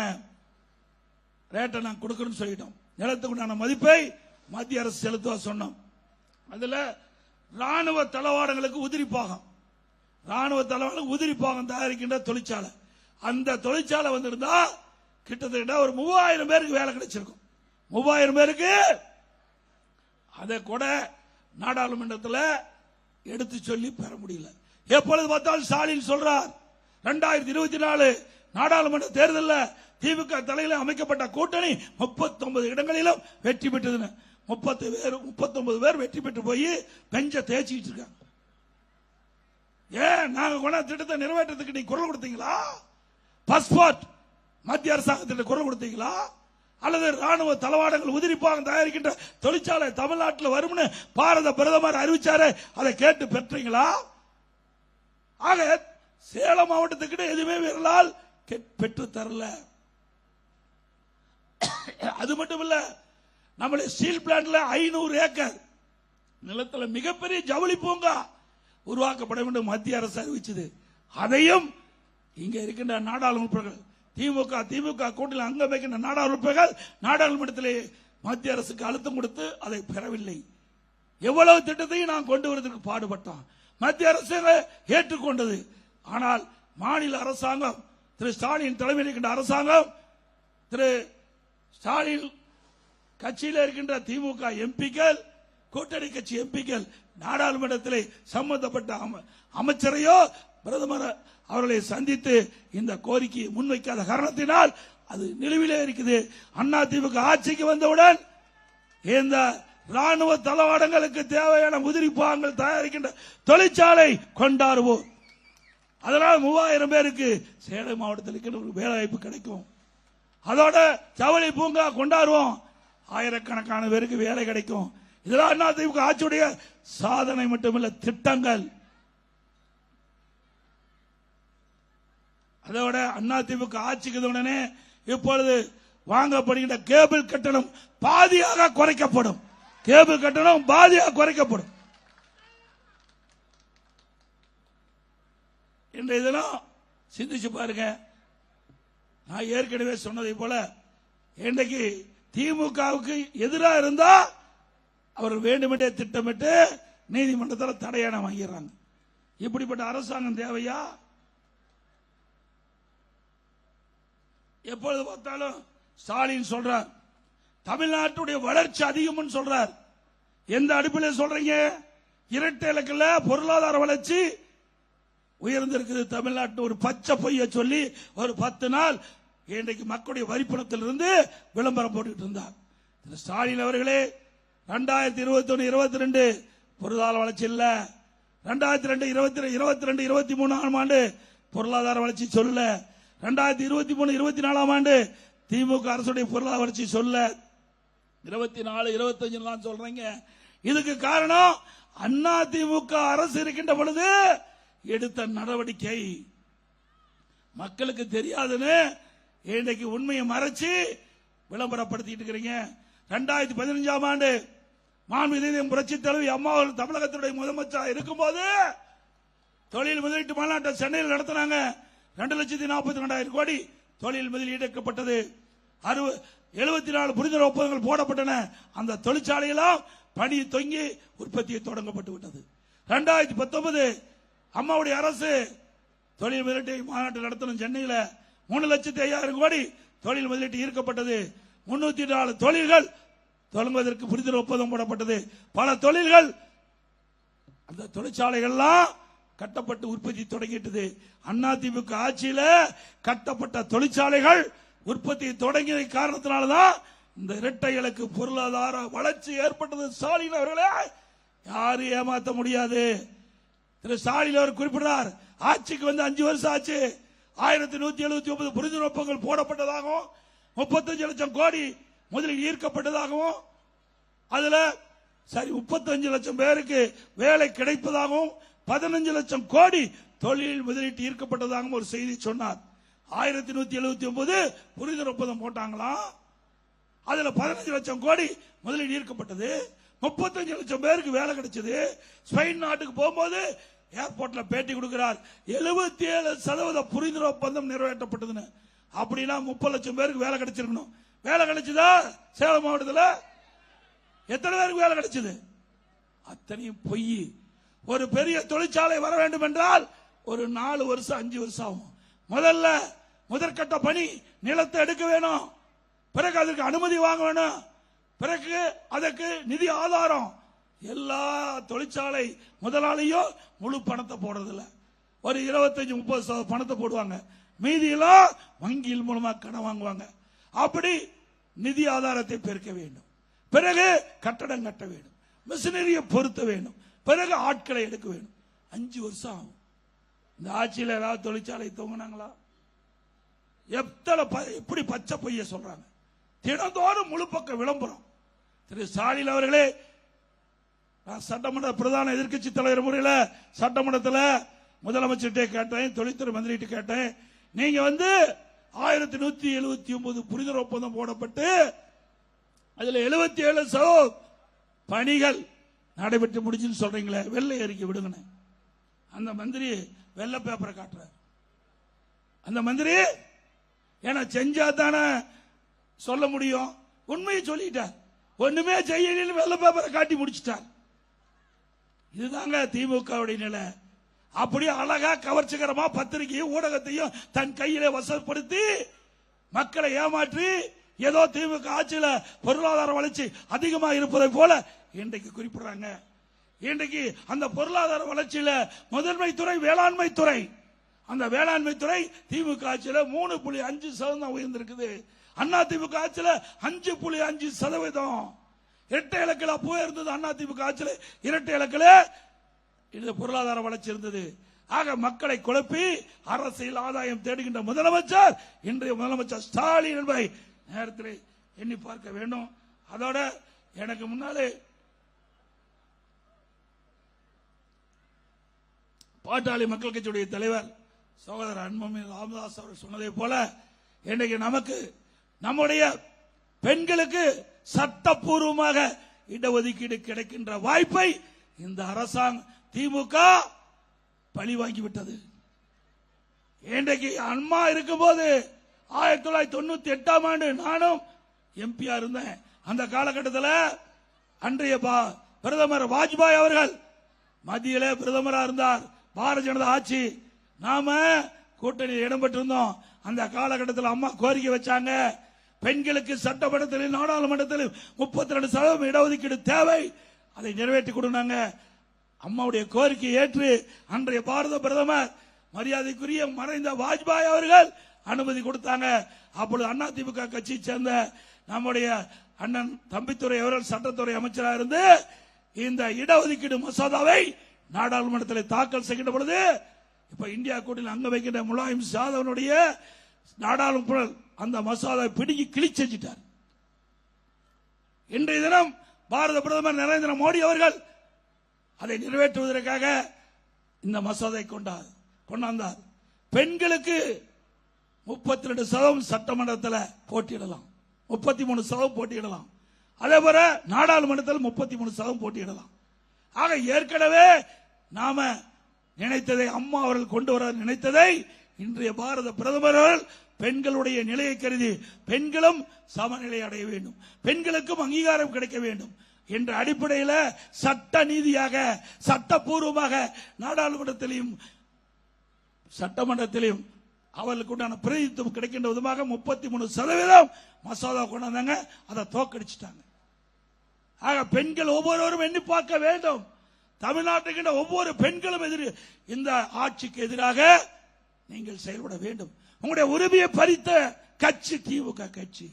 ரேட்டை நான் கொடுக்கணும்னு சொல்லிட்டோம். நிலத்துக்கு உண்டான மதிப்பை மத்திய அரசு செலுத்துவ சொன்னோம். அதுல ராணுவ தளவாடங்களுக்கு உதிரிப்பாகம், ராணுவ தளவாடங்களுக்கு உதிரிப்பாகம் தயாரிக்கின்ற தொழிற்சாலை, அந்த தொழிற்சாலை வந்திருந்தா கிட்டத்தட்ட ஒரு 3000 பேருக்கு வேலை கிடைச்சிருக்கும். 3000 பேருக்கு. அதை கூட நாடாளுமன்றத்தில் எடுத்து சொல்லி பெற முடியல. எப்பொழுது பார்த்தாலும் ஸ்டாலின் சொல்றார் 2024 நாடாளுமன்ற தேர்தலில் திமுக தலையில் அமைக்கப்பட்ட கூட்டணி 39 இடங்களிலும் வெற்றி பெற்றது. 39 பேர் வெற்றி பெற்று போய் பெஞ்ச தேய்ச்சிட்டு இருக்காங்க. ஏன் நாங்க கொண்ட திட்டத்தை நிறைவேற்றத்துக்கு நீங்க குரல் கொடுத்தீங்களா? பாஸ்போர்ட் மத்திய அரசாங்கத்திற்கு குரல் கொடுத்தீங்களா? அல்லது ராணுவ தளவாடங்கள் உதிரிப்பாக தயாரிக்கின்ற தொழிற்சாலை தமிழ்நாட்டில் வரும்னு பாரத பிரதமர் அறிவிச்சாரு, அதை கேட்டு பெற்றீங்களா? ஆக சேலம் மாவட்டத்துக்கு எதுவுமே விரலால் பெற்று தரல. அது மட்டும் இல்ல, நம்முடைய ஸ்டீல் பிளான்ட்ல 500 ஏக்கர் நிலத்துல மிகப்பெரிய ஜவுளி பூங்கா உருவாக்கப்பட வேண்டும் மத்திய அரசு அறிவிச்சது. அதையும் இங்க இருக்கின்ற நாடாளுமன்ற திமுக கூட்டத்தில் அங்கம் வைக்கின்ற நாடாளுமன்றங்கள் நாடாளுமன்றத்திலே மத்திய அரசுக்கு அழுத்தம் கொடுத்து அதை பெறவில்லை. எவ்வளவு திட்டத்தையும் நான் கொண்டு வருவதற்கு பாடுபட்டோம். மத்திய அரசு ஏற்றுக்கொண்டது. ஆனால் மாநில அரசாங்கம், திரு ஸ்டாலின் தலைமையில் இருக்கின்ற அரசாங்கம், திரு ஸ்டாலின் கட்சியில் இருக்கின்ற திமுக எம்பிக்கள், கூட்டணி கட்சி எம்பிக்கள் நாடாளுமன்றத்தில் சம்பந்தப்பட்ட அமைச்சரையோ பிரதமர் அவர்களை சந்தித்து இந்த கோரிக்கையை முன்வைக்காத காரணத்தினால் அது நிலுவிலே இருக்குது. அதிமுக ஆட்சிக்கு வந்தவுடன் இந்த ராணுவ தளவாடங்களுக்கு தேவையான உதிரி பாகங்கள் தயாரிக்கின்ற தொழிற்சாலை கொண்டாடுவோம். அதனால் 3000 பேருக்கு சேலம் மாவட்டத்தில் வேலை வாய்ப்பு கிடைக்கும். அதோட ஜவுளி பூங்கா கொண்டாடுவோம், ஆயிரக்கணக்கான பேருக்கு வேலை கிடைக்கும். இதெல்லாம் அதிமுக ஆட்சியுடைய சாதனை மட்டுமல்ல, திட்டங்கள். அதோட அதிமுக ஆட்சிக்கு உடனே இப்பொழுது வாங்கப்படுகின்ற கேபிள் கட்டணம் பாதியாக குறைக்கப்படும். கேபிள் கட்டணம் பாதியாக குறைக்கப்படும். இன்றைய தினம் சிந்திச்சு பாருங்க. நான் ஏற்கனவே சொன்னதை போல இன்றைக்கு திமுகவுக்கு எதிராக இருந்தா அவர் வேண்டுமென்றே திட்டமிட்டு நீதிமன்றத்தில் தடையான வாங்கிறாங்க. இப்படிப்பட்ட அரசாங்கம் தேவையா? எப்பொழுது பார்த்தாலும் ஸ்டாலின் சொல்றார் தமிழ்நாட்டுடைய வளர்ச்சி அதிகம் சொல்றார். எந்த அடிப்படையில் சொல்றீங்க? இரட்டை இலக்கில் பொருளாதார வளர்ச்சி உயர்ந்திருக்குது தமிழ்நாட்டு. ஒரு பச்சை பொய்ய சொல்லி ஒரு 10 நாள் இன்றைக்கு மக்களுடைய வரிப்பணத்திலிருந்து விளம்பரம் போட்டுட்டு இருந்தார் ஸ்டாலின் அவர்களே. 2021-22 பொருளாதார வளர்ச்சி இல்ல. 2022-23 ஆண்டு பொருளாதார வளர்ச்சி சொல்லல. 2023-24 ஆண்டு திமுக அரசுடைய பொருளாதார வளர்ச்சி சொல்ல. 24-25 தான் சொல்றீங்க. இதுக்கு காரணம் அதிமுக அரசு இருக்கின்ற பொழுது எடுத்த நடவடிக்கை. மக்களுக்கு தெரியாதுன்னு இன்றைக்கு உண்மையை மறைச்சு விளம்பரப்படுத்திட்டு இருக்கிறீங்க. 2015 ஆண்டு மாண்புமிகு புரட்சி தலைவி அம்மா தமிழகத்தினுடைய முதலமைச்சர் இருக்கும்போது தொழில் முதலீட்டு மாநாட்டை சென்னையில் நடத்தினாங்க. 2,42,000 கோடி தொழில் முதலீடு எடுக்கப்பட்டது. 74 புரிந்துணர்வு ஒப்பந்தங்கள் போடப்பட்டன. அந்த தொழிற்சாலையெல்லாம் பணி தொங்கி உற்பத்தியை தொடங்கப்பட்டு விட்டது. 2019 அம்மாவுடைய அரசு தொழில் முதலீட்டு மாநாட்டு நடத்தணும். சென்னையில் 3,05,000 கோடி தொழில் முதலீட்டு ஈர்க்கப்பட்டது. 304 தொழில்கள் தொடங்குவதற்கு புரிந்துணர்வு ஒப்பந்தம் போடப்பட்டது. பல தொழில்கள் அந்த தொழிற்சாலைகள்லாம் கட்டப்பட்டு உற்பத்தி தொடங்கிட்டது. அதிமுக ஆட்சியில் கட்டப்பட்ட தொழிற்சாலைகள் உற்பத்தி தொடங்கிய காரணத்தினால்தான் இந்த இரட்டை இலக்கு பொருளாதார வளர்ச்சி ஏற்பட்டது. ஸ்டாலின் அவர்களே, யாரும் ஏமாற்ற முடியாது. திரு ஸ்டாலின் அவர் குறிப்பிட்டார், ஆட்சிக்கு வந்து 5 வருஷம் ஆச்சு. 1179 புரிந்துணர்வு ஒப்பந்தங்கள் போடப்பட்டதாகவும் 35 லட்சம் கோடி முதலில் ஈர்க்கப்பட்டதாகவும் அதுல சரி 35 லட்சம் பேருக்கு வேலை கிடைப்பதாகவும் 15 லட்சம் கோடி தொழில் முதலீட்டு ஈர்க்கப்பட்டதாகவும் ஒரு செய்தி சொன்னார். 1179 புரிந்துணர்வு ஒப்பந்தம் போட்டாங்களாம். அதுல 15 லட்சம் கோடி முதலீடு ஈர்க்கப்பட்டது. 35 லட்சம் பேருக்கு வேலை கிடைச்சது. ஸ்பெயின் நாட்டுக்கு போகும்போது ஏர்போர்ட்ல பேட்டி கொடுக்கிறார், 77% புரிந்துணர்வு ஒப்பந்தம் நிறைவேற்றப்பட்டதுன்னு. அப்படின்னா 30 லட்சம் பேருக்கு வேலை கிடைச்சிருக்கணும். வேலை கிடைச்சதா? சேலம் மாவட்டத்தில் எத்தனை பேருக்கு வேலை கிடைச்சது? அத்தனையும் பொய். ஒரு பெரிய தொழிற்சாலை வர வேண்டும் என்றால் ஒரு 4 வருஷம் 5 வருஷம் ஆகும். முதற்கட்ட பணி நிலத்தை எடுக்க வேணும், பிறகு அதற்கு அனுமதி வாங்க வேணும், பிறகு அதற்கு நிதி ஆதாரம். எல்லா தொழிற்சாலை முதலாளியும் முழு பணத்தை போடுறதில்ல, ஒரு 25-30% பணத்தை போடுவாங்க. மீதியெல்லாம் வங்கியில் மூலமா கடன் வாங்குவாங்க. அப்படி நிதி ஆதாரத்தை பெருக்க வேண்டும், பிறகு கட்டடம் கட்ட வேண்டும், மிஷினரியை பொருத்த வேண்டும், பிறகு ஆட்களை எடுக்க வேண்டும். 5 வருஷம் ஆகும். இந்த ஆட்சியில் ஏதாவது தொழிற்சாலை தூங்கினாங்களா? எப்படி பச்சை பொய்ய சொல்றாங்க. தினந்தோறும் முழு பக்க விளம்பரம். திரு ஸ்டாலின் அவர்களே, நான் சட்டமன்ற பிரதான எதிர்க்கட்சி தலைவர் முறையில் சட்டமன்றத்தில் முதலமைச்சர்கிட்ட கேட்டேன், தொழில்துறை மந்திரிகிட்ட கேட்டேன். நீங்க 1179 புரிந்துணர்வு ஒப்பந்தம் போடப்பட்டு அதுல 77% பணிகள் நடைபெற்று முடிச்சுன்னு சொல்றீங்களே, வெள்ளை அறிக்கை விடுங்க. அந்த மந்திரி வெள்ளை பேப்பரை காட்டுறார். அந்த மந்திரி ஏன்னா செஞ்சா தானே சொல்ல முடியும். உண்மையை சொல்லிட்டார், ஒண்ணுமே செய்யல, வெள்ளை பேப்பரை காட்டி முடிச்சிட்டார். இதுதாங்க திமுகவுடைய நிலை. அப்படியே அழகா கவர்ச்சிகரமா பத்திரிகையும் ஊடகத்தையும் தன் கையில வசப்படுத்தி மக்களை ஏமாற்றி ஏதோ திமுக ஆட்சியில் பொருளாதார வளர்ச்சி அதிகமாக இருப்பதை போல இன்றைக்கு குறிப்பிடுறாங்க. இன்றைக்கு அந்த பொருளாதார வளர்ச்சியில முதன்மை துறை வேளாண்மை துறை. அந்த வேளாண்மை துறை திமுக ஆட்சியில 3.5% உயர்ந்திருக்குது. அண்ணா திமுக ஆட்சியில 5.5%. இரட்டை இலக்கில அப்போ இருந்தது. அண்ணா திமுக ஆட்சியில இரட்டை இலக்கில இது பொருளாதார வளர்ச்சி இருந்தது. ஆக மக்களை குழப்பி அரசியல் ஆதாயம் தேடுகின்ற முதலமைச்சர் இன்றைய முதலமைச்சர் ஸ்டாலின் என்பதை நேரத்தில் எண்ணி பார்க்க வேண்டும். அதோட எனக்கு முன்னாலே பாட்டாளி மக்கள் கட்சியுடைய தலைவர் சகோதரர் அன்புமணி ராமதாஸ் அவர் சொன்னதை போல இன்றைக்கு நமக்கு நம்முடைய பெண்களுக்கு சட்டப்பூர்வமாக இடஒதுக்கீடு கிடைக்கின்ற வாய்ப்பை இந்த அரசாங்கம் திமுக பழி வாங்கிவிட்டது. இன்றைக்கு அம்மா இருக்கும்போது 1998ஆம் ஆண்டு நானும் எம்பியா இருந்தேன். அந்த காலகட்டத்தில் அன்றைய பிரதமர் வாஜ்பாய் அவர்கள் மத்தியில பிரதமரா இருந்தார். பாரதிய ஜனதா ஆட்சி. நாம கூட்டணியில் இடம்பெற்றிருந்தோம். அந்த காலகட்டத்தில் அம்மா கோரிக்கை வச்சாங்க, பெண்களுக்கு சட்டமன்றத்திலும் நாடாளுமன்றத்திலும் 32% இடஒதுக்கீடு தேவை, அதை நிறைவேற்றி கொடுனாங்க. அம்மாவுடைய கோரிக்கை ஏற்று அன்றைய பாரத பிரதமர் மரியாதைக்குரிய மறைந்த வாஜ்பாய் அவர்கள் அனுமதி கொடுத்தாங்க. அப்பொழுது அதிமுக கட்சியை சேர்ந்த நம்முடைய அண்ணன் தம்பித்துறை அவர்கள் சட்டத்துறை அமைச்சராக இருந்து இந்த இடஒதுக்கீடு மசோதாவை நாடாளுமன்றத்தில் தாக்கல் செய்கின்ற பொழுது இப்ப இந்தியா கூட்டணியில் அங்க வைக்கின்ற முலாயம் யாதவனுடைய நாடாளுமன்ற அந்த மசோதாவை பிடிங்கி கிழிச்சிட்டார். இன்றைய தினம் பாரத பிரதமர் நரேந்திர மோடி அவர்கள் அதை நிறைவேற்றுவதற்காக இந்த மசோதை கொண்டாந்தார். பெண்களுக்கு 32% சட்டமன்றத்தில் போட்டியிடலாம், 33% போட்டியிடலாம். அதே போல நாடாளுமன்றத்தில் 33% போட்டியிடலாம். ஆக ஏற்கனவே நாம நினைத்ததை அம்மா அவர்கள் கொண்டு வர நினைத்ததை இன்றைய பாரத பிரதமர்கள் பெண்களுடைய நிலையை கருதி பெண்களும் சமநிலை அடைய வேண்டும், பெண்களுக்கும் அங்கீகாரம் கிடைக்க வேண்டும் என்ற அடிப்படையில் சட்ட நீதியாக சட்டப்பூர்வமாக நாடாளுமன்றத்திலும் சட்டமன்றத்திலும் அவர்களுக்கு உண்டான பிரதிநிதித்துவம் கிடைக்கின்ற விதமாக 33% மசோதா கொண்டு வந்தாங்க. அதை தோக்கடிச்சிட்டாங்க. ஆக பெண்கள் ஒவ்வொருவரும் எண்ணி பார்க்க வேண்டும். தமிழ்நாட்டுக்கு ஒவ்வொரு பெண்களும் இந்த ஆட்சிக்கு எதிராக நீங்கள் செயல்பட வேண்டும். உங்களுடைய உரிமையை பறித்த கட்சி திமுக கட்சி,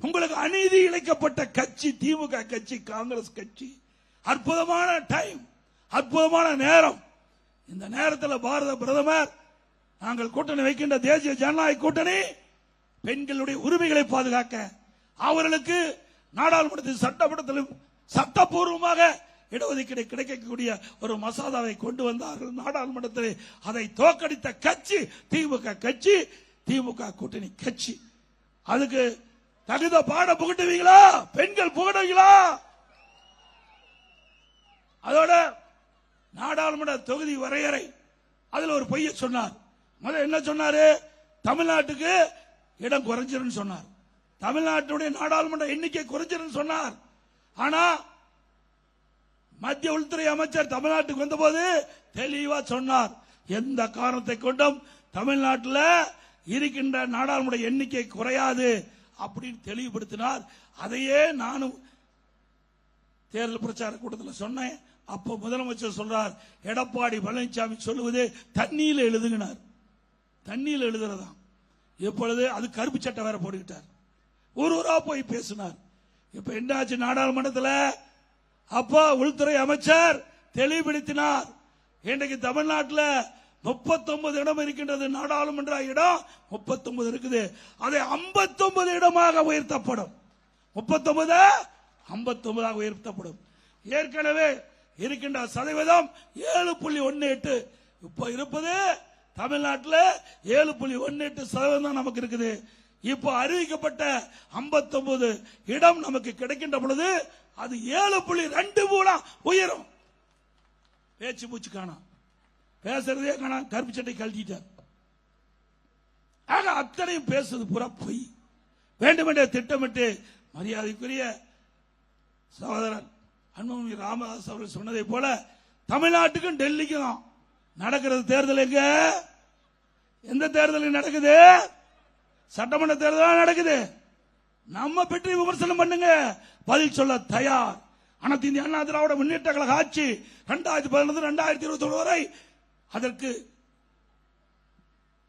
உங்களுக்கு அநீதி இழைக்கப்பட்ட கட்சி திமுக கட்சி, காங்கிரஸ் கட்சி. அற்புதமான டைம், அற்புதமான நேரம். இந்த நேரத்தில் பாரத பிரதமர் நாங்கள் கூட்டணி வைக்கின்ற தேசிய ஜனநாயக கூட்டணி பெண்களுடைய உரிமைகளை பாதுகாக்க அவர்களுக்கு நாடாளுமன்றத்தில் சட்டமன்றத்திலும் சட்டப்பூர்வமாக இடஒதுக்கீடு கிடைக்கக்கூடிய ஒரு மசோதாவை கொண்டு வந்தார்கள். நாடாளுமன்றத்தில் அதை தோற்கடித்த கட்சி திமுக கட்சி, திமுக கூட்டணி கட்சி. அதுக்கு தகுந்த பாட புகட்டுவீங்களா? பெண்கள் புகட்டுவீங்களா? அதோட நாடாளுமன்ற தொகுதி வரையறை அதுல ஒரு பொய்ய சொன்னார். முதல்ல என்ன சொன்னாரு? தமிழ்நாட்டுக்கு இடம் குறைஞ்சிருன்னு சொன்னார். தமிழ்நாட்டுடைய நாடாளுமன்ற எண்ணிக்கை குறைஞ்சிருன்னு சொன்னார். ஆனா மத்திய உள்துறை அமைச்சர் தமிழ்நாட்டுக்கு வந்தபோது தெளிவா சொன்னார், எந்த காரணத்தை கொண்டும் தமிழ்நாட்டில் இருக்கின்ற நாடாளுமன்ற எண்ணிக்கை குறையாது அப்படின்னு தெளிவுபடுத்தினார். அதையே நானும் தேர்தல் பிரச்சார கூட்டத்தில் சொன்னேன். அப்போ முதலமைச்சர் சொல்றார், எடப்பாடி பழனிசாமி சொல்லுவது தண்ணியில் எழுதுகிறார், தண்ணியில் எழுதுறதாம். இப்பொழுது அது கருப்பு சட்டை வேற போட்டுக்கிட்டார், ஊரா போய் பேசினார். இப்ப என்னாச்சு நாடாளுமன்றத்தில்? அப்போ உள்துறை அமைச்சர் தெளிவுபடுத்தினார், இன்றைக்கு தமிழ்நாட்டில் 39 இடம் இருக்கின்றது, நாடாளுமன்ற இடம் 39 இருக்குது, அதை 59 இடமாக உயர்த்தப்படும். 39 59 உயர்த்தப்படும். ஏற்கனவே இருக்கின்ற சதவீதம் 7.18. இப்ப இருப்பது தமிழ்நாட்டில் 7.18% நமக்கு இருக்குது. இப்போ அறிவிக்கப்பட்ட 59 இடம் நமக்கு கிடைக்கின்ற பொழுது அது 7.2 உயரும். பேச்சு மூச்சு காணா, பேசுறதே காணா, கருப்பு சட்டை கழட்டிட்டார். ஆக அத்தனையும் பேசுறது புற பொய். வேண்டுமென்றே திட்டமிட்டு மரியாதைக்குரிய சகோதரன் அன்புமணி ராமதாஸ் அவர்கள் சொன்னதை போல தமிழ்நாட்டுக்கும் டெல்லிக்கும் நடக்கிறது தேர்தல். எங்க எந்த தேர்தல் நடக்குது? சட்டமன்ற தேர்தல் நடக்குது. நம்ம பற்றி விமர்சனம் பண்ணுங்க, பதில் சொல்ல தயார். அனைத்து இந்திய அண்ணா திராவிட முன்னேற்ற கழக ஆட்சி 2011 2021 வரை அதற்கு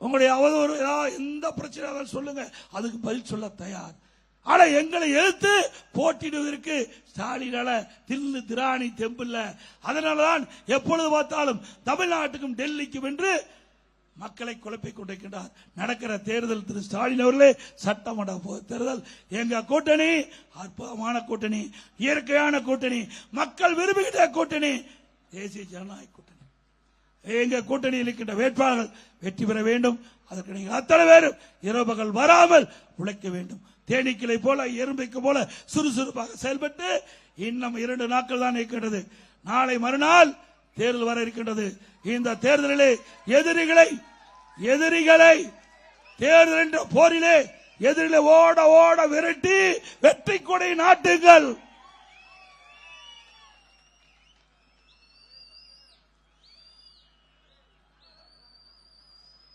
உங்களுடைய அவதூறு எந்த பிரச்சனை சொல்லுங்க, அதுக்கு பதில் சொல்ல தயார். ஆனா எங்களை எதிர்த்து போட்டியிடுவதற்கு ஸ்டாலினால தில்லு திராணி தெம்பில்ல. அதனாலதான் எப்பொழுது பார்த்தாலும் தமிழ்நாட்டுக்கும் டெல்லிக்கும் என்று மக்களை குழப்பிக் கொண்டிருக்கின்றார். நடக்கிற தேர்தல் திரு ஸ்டாலின் அவர்களே, சட்டமன்ற தேர்தல் எங்க கூட்டணி அற்புதமான கூட்டணி, இயற்கையான கூட்டணி, மக்கள் விரும்புகின்ற கூட்டணி, தேசிய ஜனநாயக கூட்டணி. எங்க கூட்டணியில் இருக்கின்ற வேட்பாளர்கள் வெற்றி பெற வேண்டும். அதற்கு நீங்கள் அத்தனை பேரும் இரவு பகல் வராமல் உழைக்க வேண்டும். தேனீக்களை போல எறும்பைக்கு போல சுறுசுறுப்பாக செயல்பட்டு இன்னும் 2 நாட்கள் தான் இருக்கின்றது. நாளை மறுநாள் தேர்தல் வர இருக்கின்றது. இந்த தேர்தலிலே எதிரிகளை தேர்தல் என்ற போரிலே எதிரிலே ஓட ஓட விரட்டி வெற்றி கொடை நாட்டுங்கள்.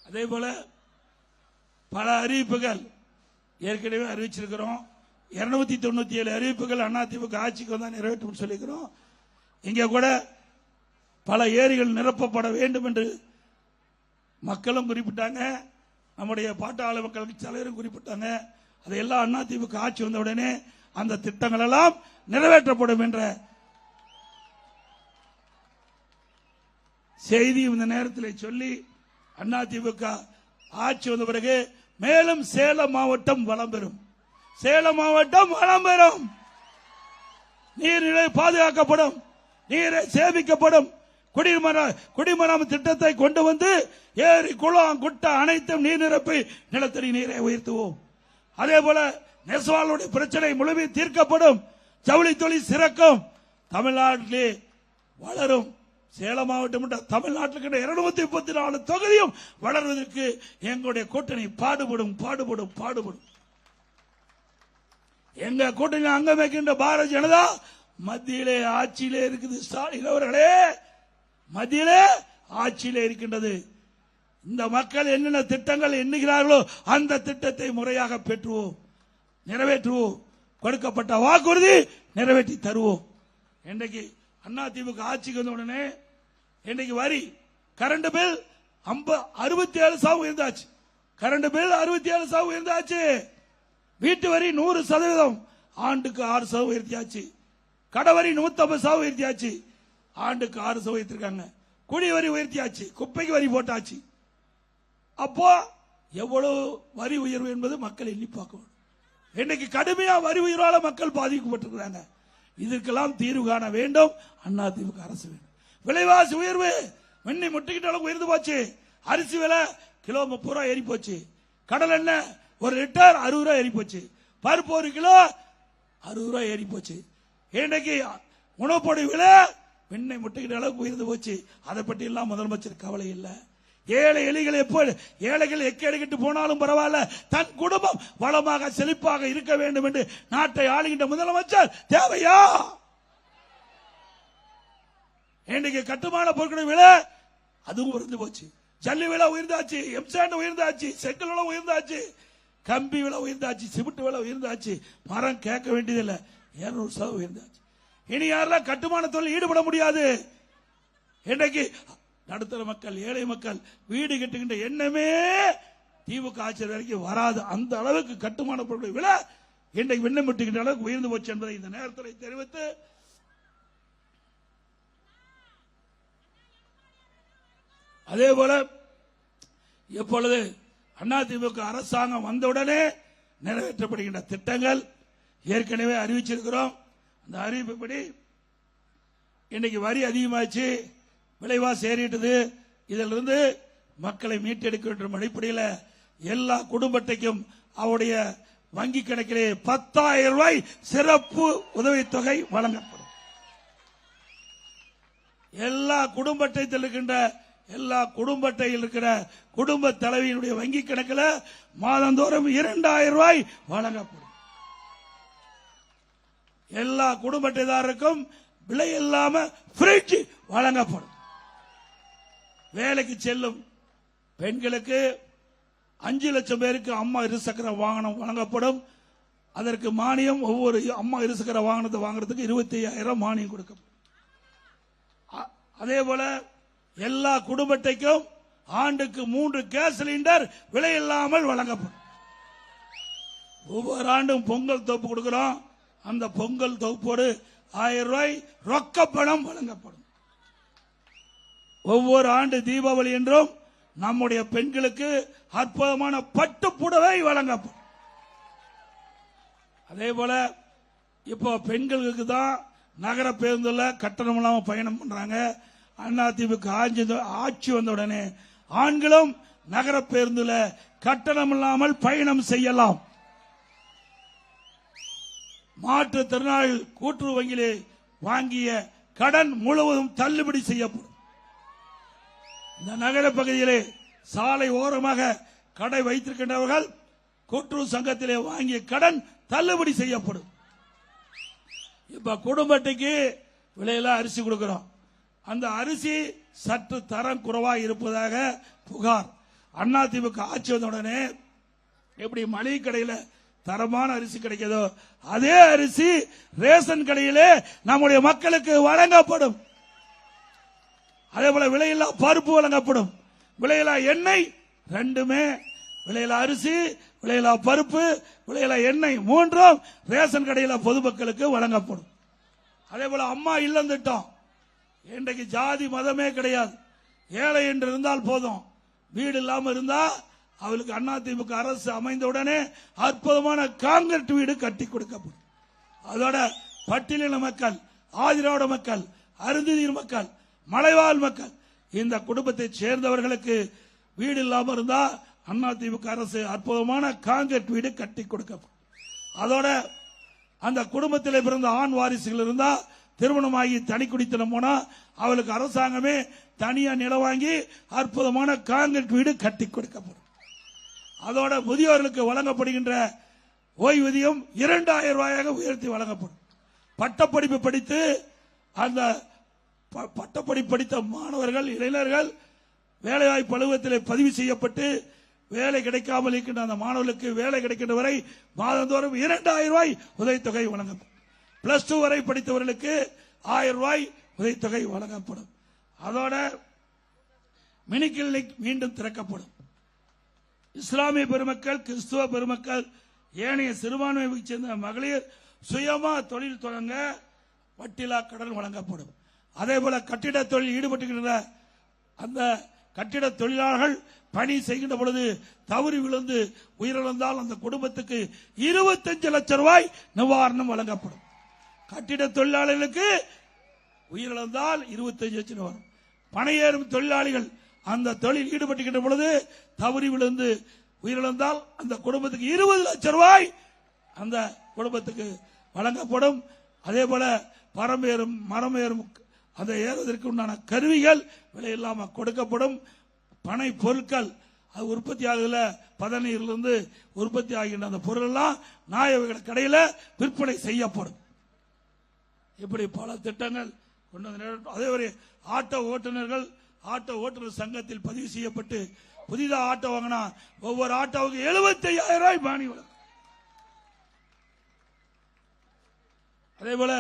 அதே போல பல அறிவிப்புகள் ஏற்கனவே அறிவிச்சிருக்கிறோம். 297 அறிவிப்புகள் அதிமுக ஆட்சிக்கு வந்தா நிறைவேற்றும் சொல்லிக்கிறோம். இங்க கூட பல ஏரிகள் நிரப்பப்பட வேண்டும் என்று மக்களும் குறிப்பிட்டாங்க, நம்முடைய பாட்டாளி மக்கள் தலைவரும் குறிப்பிட்டாங்க. அதையெல்லாம் அதிமுக ஆட்சி வந்த உடனே அந்த திட்டங்கள் எல்லாம் நிறைவேற்றப்படும் என்ற செய்தி இந்த நேரத்தில் சொல்லி, அதிமுக ஆட்சி வந்த பிறகு மேலும் சேலம் மாவட்டம் வளம் பெறும். சேலம் மாவட்டம் வளம் பெறும். நீர்நிலை பாதுகாக்கப்படும், நீரை சேமிக்கப்படும். குடிமராமத்து திட்டத்தை கொண்டு வந்து ஏரி குளம் குட்டை அனைத்தும் நீர் நிரப்பி நிலத்தடி நீரை உயர்த்துவோம். அதே போல நெசவாளருடைய பிரச்சனை முழுமையாக தீர்க்கப்படும். ஜவுளி தொழில் சிறக்கும். தமிழ்நாட்டிலே வளரும். சேலம் மாவட்டம் தமிழ்நாட்டில் 234 தொகுதியும் வளர்வதற்கு எங்களுடைய கூட்டணி பாடுபடும். எங்க கூட்டணி அங்கம் வைக்கின்ற பாரதிய ஜனதா மத்தியிலே ஆட்சியிலே இருக்குது. ஸ்டாலின் அவர்களே, மத்தியிலே ஆட்சியிலே இருக்கின்றது. இந்த மக்கள் என்னென்ன திட்டங்கள் எண்ணுகிறார்களோ அந்த திட்டத்தை முறையாக பெற்றுவோம், நிறைவேற்றுவோம். கொடுக்கப்பட்ட வாக்குறுதி நிறைவேற்றி தருவோம். இன்றைக்கு அதிமுக ஆட்சிக்கு வந்த உடனே இன்றைக்கு வரி கரண்ட் பில் 67% உயர்ந்தாச்சு. கரண்ட் பில் 67% உயர்ந்தாச்சு. வீட்டு வரி 100%, ஆண்டுக்கு 6% உயர்த்தியாச்சு. கடவரி 150% உயர்த்தியாச்சு, ஆண்டுக்கு 6% உயர்த்திருக்காங்க. குடி வரி உயர்த்தியாச்சு, குப்பைக்கு வரி போட்டாச்சு. அப்போ எவ்வளவு வரி உயர்வு என்பது மக்கள் எண்ணி பார்க்கணும். இன்னைக்கு கடுமையா வரி உயர்வால மக்கள் பாதிக்கப்பட்டிருக்கிறாங்க. இதற்கெல்லாம் தீர்வு காண வேண்டும். அதிமுக அரசு வேண்டும். விலைவாசி உயர்வு மின்னி முட்டிக்கிட்ட அளவுக்கு உயர்ந்து போச்சு. அரிசி விலை கிலோ 30 ரூபாய் ஏறி போச்சு. கடல் எண்ணெய் 1 லிட்டர் 60 ரூபாய் ஏறி போச்சு. பருப்பு 1 கிலோ 60 ரூபாய் ஏறி போச்சு. இன்னைக்கு உணவு பொருள் விலை மின்னை முட்டிக்கிட்ட அளவுக்கு உயர்ந்து போச்சு. அதை பற்றி எல்லாம் முதலமைச்சர் கவலை இல்லை. ஏழைகள் எக்கேடுகிட்டு போனாலும் பரவாயில்ல, தன் குடும்பம் வளமாக செழிப்பாக இருக்க வேண்டும் என்று நாட்டை ஆளுகின்ற முதலமைச்சர் தேவையா? இன்றைக்கு கட்டுமான பொருட்கள் விலை அதுவும் உயர்ந்து போச்சு. ஜல்லி விலை உயர்ந்தாச்சு, எம்சாண்ட் உயர்ந்தாச்சு, செங்கல் விலை உயர்ந்தாச்சு, கம்பி விலை உயர்ந்தாச்சு, சிமெண்ட் விலை உயர்ந்தாச்சு. மரம் கேட்க வேண்டியதில்லை, 200% உயர்ந்தாச்சு. இனி யாரெல்லாம் கட்டுமான தொழில் ஈடுபட முடியாது. இன்றைக்கு நடுத்தர மக்கள், ஏழை மக்கள் வீடு கட்டுகின்ற எண்ணமே திமுக ஆட்சி வரைக்கும் வராது. அந்த அளவுக்கு கட்டுமான பொருட்கள் விலை இன்றைக்கு விண்ணப்பிக்கின்ற அளவுக்கு உயர்ந்து போச்சு என்பதை இந்த நேரத்தில் தெரிவித்து, அதே போல எப்பொழுது அதிமுக அரசாங்கம் வந்தவுடனே நிறைவேற்றப்படுகின்ற திட்டங்கள் ஏற்கனவே அறிவிச்சிருக்கிறோம். அந்த அறிவிப்புப்படி இன்னைக்கு வரி அதிகமாச்சு, விலைவாசி ஏறிட்டது. இதிலிருந்து மக்களை மீட்டெடுக்க வேண்டும் அடிப்படையில் எல்லா குடும்ப அட்டைக்கும் அவருடைய வங்கி கணக்கிலே 10,000 ரூபாய் சிறப்பு உதவித்தொகை வழங்கப்படும். எல்லா குடும்ப அட்டையில் இருக்கின்ற குடும்ப தலைவியினுடைய வங்கி கணக்கில் மாதந்தோறும் 2,000 ரூபாய் வழங்கப்படும். எல்லா குடும்ப அட்டைதாரருக்கும் விலை இல்லாம ஃப்ரிட்ஜ் வழங்கப்படும். வேலைக்கு செல்லும் பெண்களுக்கு 5 லட்சம் பேருக்கு அம்மா இருசக்கர வாகனம் வழங்கப்படும். அதற்கு மானியம் ஒவ்வொரு அம்மா இருசக்கர வாகனத்தை வாங்குறதுக்கு 25,000 மானியம் கொடுக்கப்படும். அதே போல எல்லா குடும்ப அட்டைக்கும் ஆண்டுக்கு 3 கேஸ் சிலிண்டர் விலையில்லாமல் வழங்கப்படும். ஒவ்வொரு ஆண்டும் பொங்கல் தொகுப்பு கொடுக்கிறோம். அந்த பொங்கல் தொகுப்போடு 1000 ரூபாய் ரொக்க பணம் வழங்கப்படும். ஒவ்வொரு ஆண்டு தீபாவளி என்றும் நம்முடைய பெண்களுக்கு அற்புதமான பட்டு புடவை வழங்கப்படும். அதே போல இப்போ பெண்களுக்கு தான் நகர பேருந்துல கட்டணம் இல்லாம பயணம் பண்றாங்க. அதிமுக ஆட்சி வந்த உடனே ஆண்களும் நகர பேருந்துல கட்டணம் இல்லாமல் பயணம் செய்யலாம். மாற்றுத்திறனாளிகள் கூட்டுறவு வங்கியிலே வாங்கிய கடன் முழுவதும் தள்ளுபடி செய்யப்படும். இந்த நகர பகுதியிலே சாலை ஓரமாக கடை வைத்திருக்கின்றவர்கள் கூட்டுறவு சங்கத்திலே வாங்கிய கடன் தள்ளுபடி செய்யப்படும். இப்ப குடும்ப அட்டைக்கு விலையில அரிசி கொடுக்கிறோம். அந்த அரிசி சற்று தரம் குறைவாக இருப்பதாக புகார். அதிமுக ஆட்சி வந்த உடனே எப்படி மளிகை கடையில தரமான அரிசி கிடைக்கிறதோ அதே அரிசி ரேஷன் கடையிலே நம்முடைய மக்களுக்கு வழங்கப்படும். அதே போல விலையில்லா பருப்பு வழங்கப்படும். விலையில்லா எண்ணெய், ரெண்டுமே விலையில்லா அரிசி, விலையில்லா பருப்பு, விலையில்லா எண்ணெய் மூன்றும் ரேஷன் கடையில் பொதுமக்களுக்கு வழங்கப்படும். அதே போல அம்மா இல்லம் திட்டம், இன்றைக்கு ஜாதி மதமே கிடையாது. ஏழை என்று இருந்தால் போதும், வீடு இல்லாம இருந்தா அவளுக்கு அதிமுக அரசு அமைந்தவுடனே அற்புதமான காங்கிரீட் வீடு கட்டி கொடுக்கப்படும். அதோட பட்டியலின மக்கள், ஆதிராவிட மக்கள், அருந்ததியர் மக்கள், மலைவாழ் மக்கள், இந்த குடும்பத்தை சேர்ந்தவர்களுக்கு வீடு இல்லாம இருந்தா அதிமுக அரசு அற்புதமான காங்கிரீட் வீடு கட்டி கொடுக்கப்படும். அதோட அந்த குடும்பத்தில் பிறந்த ஆண் வாரிசுகள் இருந்தா திருமணமாகி தனி குடித்தனம் போனா அவளுக்கு அரசாங்கமே தனியா நிலம் வாங்கி அற்புதமான காங்கிரீட் வீடு கட்டி கொடுக்கப்படும். அதோட முதியோர்களுக்கு வழங்கப்படுகின்ற ஓய்வூதியம் 2000 ரூபாயாக உயர்த்தி வழங்கப்படும். பட்டப்படிப்பு படித்து அந்த பட்டப்படிப்பு படித்த மாணவர்கள், இளைஞர்கள் வேலைவாய்ப்பு அலுவலகத்தில் பதிவு செய்யப்பட்டு வேலை கிடைக்காமல் இருக்கின்ற அந்த மாணவர்களுக்கு வேலை கிடைக்கின்ற வரை மாதந்தோறும் 2000 ரூபாய் உதவித்தொகை வழங்கப்படும். +2 வரை படித்தவர்களுக்கு 1000 ரூபாய் உதவித்தொகை வழங்கப்படும். அதோட மினி கிளினிக் மீண்டும் திறக்கப்படும். இஸ்லாமிய பெருமக்கள், கிறிஸ்துவ பெருமக்கள், ஏனைய சிறுபான்மையை சேர்ந்த மகளிர் சுயமா தொழில் தொடங்க வட்டிலா கடன் வழங்கப்படும். அதே போல கட்டிட தொழில் ஈடுபட்டுகின்ற அந்த கட்டிட தொழிலாளர்கள் பணி செய்கின்ற பொழுது தவறி விழுந்து உயிரிழந்தால் அந்த குடும்பத்துக்கு 25 லட்சம் ரூபாய் நிவாரணம் வழங்கப்படும். கட்டிட தொழிலாளர்களுக்கு உயிரிழந்தால் 25 லட்சம் வரும். பணியேறும் தொழிலாளிகள் அந்த தொழில் ஈடுபட்டுகின்ற பொழுது தவறி விழுந்து உயிரிழந்தால் அந்த குடும்பத்துக்கு 20 லட்சம் ரூபாய் அந்த குடும்பத்துக்கு வழங்கப்படும். அதே போல பரம்பேறும் மரமேறும் அந்த ஏறுவதற்கு உண்டான கருவிகள் விலை இல்லாமல் கொடுக்கப்படும். பனை பொருட்கள் அது உற்பத்தி ஆகுதுல, பதநீரிலிருந்து உற்பத்தி ஆகின்ற அந்த பொருள் எல்லாம் நியாய கடையில் விற்பனை செய்யப்படும். இப்படி பல திட்டங்கள் கொண்டு வந்து அதே ஒரு ஆட்டோ ஓட்டுநர்கள் ஆட்டோ ஓட்டுநர் சங்கத்தில் பதிவு செய்யப்பட்டு புதிதாக ஆட்டோ வாங்கினா ஒவ்வொரு ஆட்டோவுக்கு 75,000 ரூபாய் மானியம் வழங்கும். அதே போல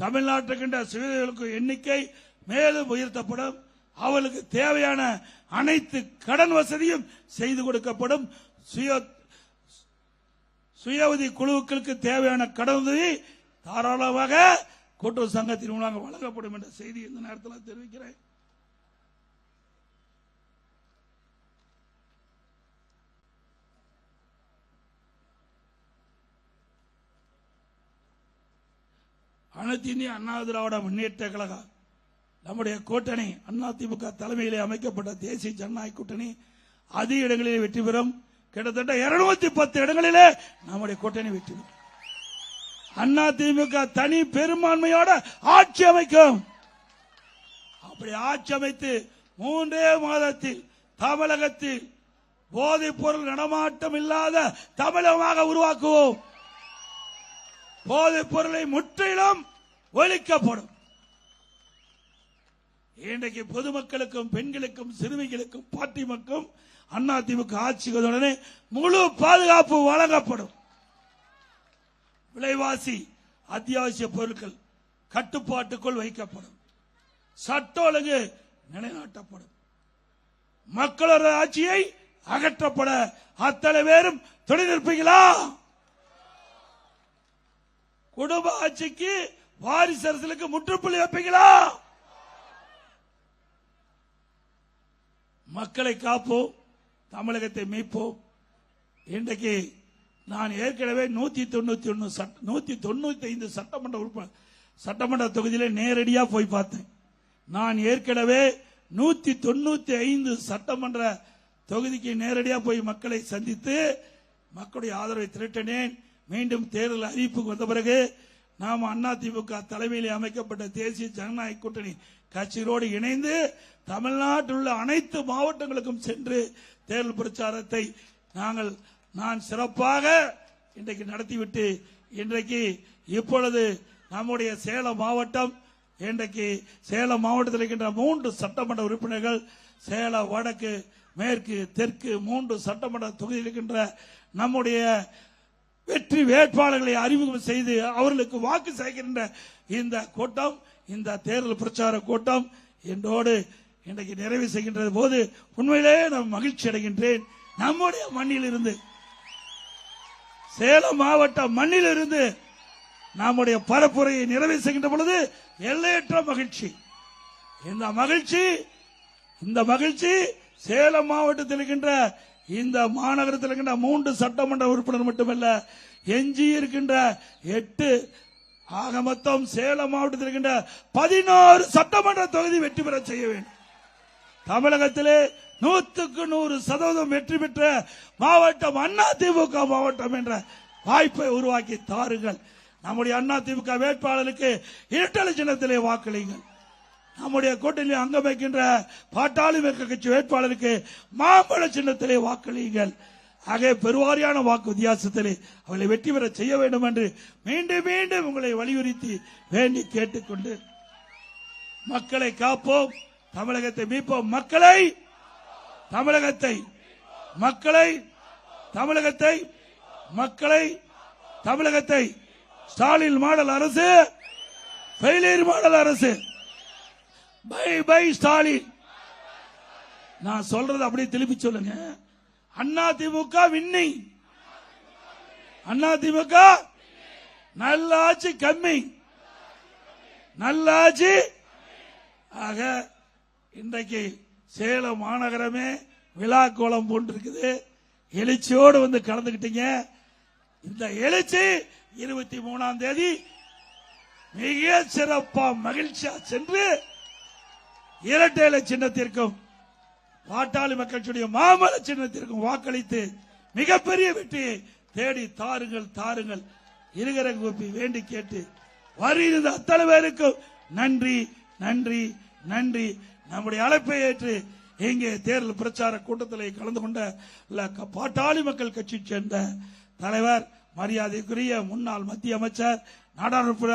தமிழ்நாட்டுக்கின்ற சிறுவர்களுக்கு எண்ணிக்கை மேலும் உயர்த்தப்படும். அவளுக்கு தேவையான அனைத்து கடன் வசதியும் செய்து கொடுக்கப்படும். சுய உதவி குழுக்களுக்கு தேவையான கடன் உதவி தாராளமாக கூட்டுறவு சங்கத்தின் மூலமாக வழங்கப்படும் என்ற செய்தி இந்த நேரத்தில் தெரிவிக்கிறேன். அனைத்து இந்திய அண்ணா திராவிட முன்னேற்ற கழகம் நம்முடைய கூட்டணி அதிமுக தலைமையிலே அமைக்கப்பட்ட தேசிய ஜனநாயக கூட்டணி அதிக இடங்களிலே வெற்றி பெறும். கிட்டத்தட்ட 210 இடங்களிலே நம்முடைய கூட்டணி வெற்றி பெறும். அதிமுக தனி பெரும்பான்மையோட ஆட்சி அமைக்கும். அப்படி ஆட்சி அமைத்து 3 மாதத்தில் தமிழகத்தில் போதைப் பொருள் நடமாட்டம் இல்லாத தமிழகமாக உருவாக்குவோம். போதைப் பொருளை முற்றிலும் ஒழிக்கப்படும். இன்றைக்கு பொதுமக்களுக்கும் பெண்களுக்கும் சிறுமிகளுக்கும் பாட்டிமக்கும் அதிமுக ஆட்சிகளுடனே முழு பாதுகாப்பு வழங்கப்படும். விலைவாசி அத்தியாவசிய பொருட்கள் கட்டுப்பாட்டுக்குள் வைக்கப்படும், சட்ட ஒழுங்கு நிலைநாட்டப்படும், மக்களோட ஆட்சியை அகற்றப்பட அத்தனை பேரும் துணை நிற்பீங்களா? குடும்ப ஆட்சிக்கு வாரிசு அரசுக்கு முற்றுப்புள்ளி வைப்பீங்களா? மக்களை காப்போம், தமிழகத்தை மீட்போம். இன்றைக்கு நான் ஏற்கனவே 195 சட்டமன்ற தொகுதியிலே நேரடியா போய் பார்த்தேன். நான் ஏற்கனவே 195 சட்டமன்ற தொகுதிக்கு நேரடியாக போய் மக்களை சந்தித்து மக்களுடைய ஆதரவை திரட்டினேன். மீண்டும் தேர்தல் அறிவிப்புக்கு வந்த பிறகு நாம் அதிமுக தலைமையில் அமைக்கப்பட்ட தேசிய ஜனநாயக கூட்டணி கட்சிகளோடு இணைந்து தமிழ்நாட்டில் உள்ள அனைத்து மாவட்டங்களுக்கும் சென்று தேர்தல் பிரச்சாரத்தை நான் சிறப்பாக இன்றைக்கு நடத்திவிட்டு இன்றைக்கு இப்பொழுது நம்முடைய சேலம் மாவட்டம், இன்றைக்கு சேலம் மாவட்டத்தில் இருக்கின்ற 3 சட்டமன்ற உறுப்பினர்கள், சேலம் வடக்கு, மேற்கு, தெற்கு 3 சட்டமன்ற தொகுதியில் இருக்கின்ற நம்முடைய வெற்றி வேட்பாளர்களை அறிமுகம் செய்து அவர்களுக்கு வாக்கு சேகரிக்கின்ற இந்த கூட்டம், இந்த தேர்தல் பிரச்சார கூட்டம் என்றோடு இன்றைக்கு நிறைவு செய்கின்ற போது உண்மையிலேயே நான் மகிழ்ச்சி அடைகின்றேன். நம்முடைய மண்ணில் இருந்து, சேலம் மாவட்ட மண்ணில் இருந்து நம்முடைய பரப்புரையை நிறைவு செய்கின்ற பொழுது எல்லையற்ற மகிழ்ச்சி. இந்த மகிழ்ச்சி சேலம் மாவட்டத்தில் இருக்கின்ற, இந்த மாநகரத்தில் இருக்கின்ற 3 சட்டமன்ற உறுப்பினர் மட்டுமல்ல, எஞ்சி இருக்கின்ற 8 ஆக மொத்தம் சேலம் மாவட்டத்தில் இருக்கின்ற 16 சட்டமன்ற தொகுதி வெற்றி பெற செய்ய வேண்டும். தமிழகத்திலே 100% வெற்றி பெற்ற மாவட்டம் அதிமுக மாவட்டம் என்ற வாய்ப்பை உருவாக்கி தாருங்கள். நம்முடைய அதிமுக வேட்பாளருக்கு இரட்டை சின்னத்திலே வாக்களியுங்கள். நம்முடைய கூட்டணியில் அங்கம் வைக்கின்ற பாட்டாளி மக்கள் கட்சி வேட்பாளருக்கு மாம்பழ சின்னத்திலே வாக்களியுங்கள். ஆக பெருவாரியான வாக்கு வித்தியாசத்திலே அவர்களை வெற்றி பெற செய்ய வேண்டும் என்று மீண்டும் மீண்டும் உங்களை வலியுறுத்தி வேண்டி கேட்டுக்கொண்டு, மக்களை காப்போம், தமிழகத்தை மீட்போம். தமிழகத்தை ஸ்டாலின் மாடல் அரசு, ஃபெயிலியர் மாடல் அரசு, பை பை ஸ்டாலின். நான் சொல்றது அப்படியே திருப்பி சொல்லுங்க. அதிமுக வின்னிங், அதிமுக நல்ல ஆட்சி கம்மி, நல்ல ஆட்சி. ஆக இன்றைக்கு சேலம் மாநகரமே விழா கோலம் போன்றிருக்குது. எழுச்சியோடு வந்து கலந்துகிட்டீங்க. இந்த எழுச்சி 23ஆம் தேதி மிக சிறப்பா மகிழ்ச்சியா சென்று இரட்டை இலை சின்னத்திற்கும் பாட்டாளி மக்களுடைய மாமல சின்னத்திற்கும் வாக்களித்து மிகப்பெரிய வெற்றியை தேடி தாருங்கள். இருகரம் கூப்பி வேண்டி கேட்டு வருகிற அத்தனை பேருக்கும் நன்றி. நம்முடைய அழைப்பை ஏற்று இங்கே தேர்தல் பிரச்சார கூட்டத்தில் கலந்து கொண்ட பாட்டாளி மக்கள் கட்சியை சேர்ந்த தலைவர், மரியாதைக்குரிய முன்னாள் மத்திய அமைச்சர், நாடாளுமன்ற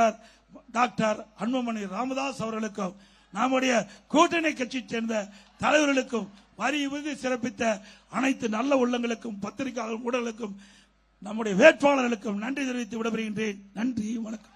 டாக்டர் அன்புமணி ராமதாஸ் அவர்களுக்கும், நம்முடைய கூட்டணி கட்சியை சேர்ந்த தலைவர்களுக்கும், வரி விருது சிறப்பித்த அனைத்து நல்ல உள்ளங்களுக்கும், பத்திரிகையாளர் ஊடகங்களுக்கும், நம்முடைய வேட்பாளர்களுக்கும் நன்றி தெரிவித்து விடைபெறுகின்றேன். நன்றி, வணக்கம்.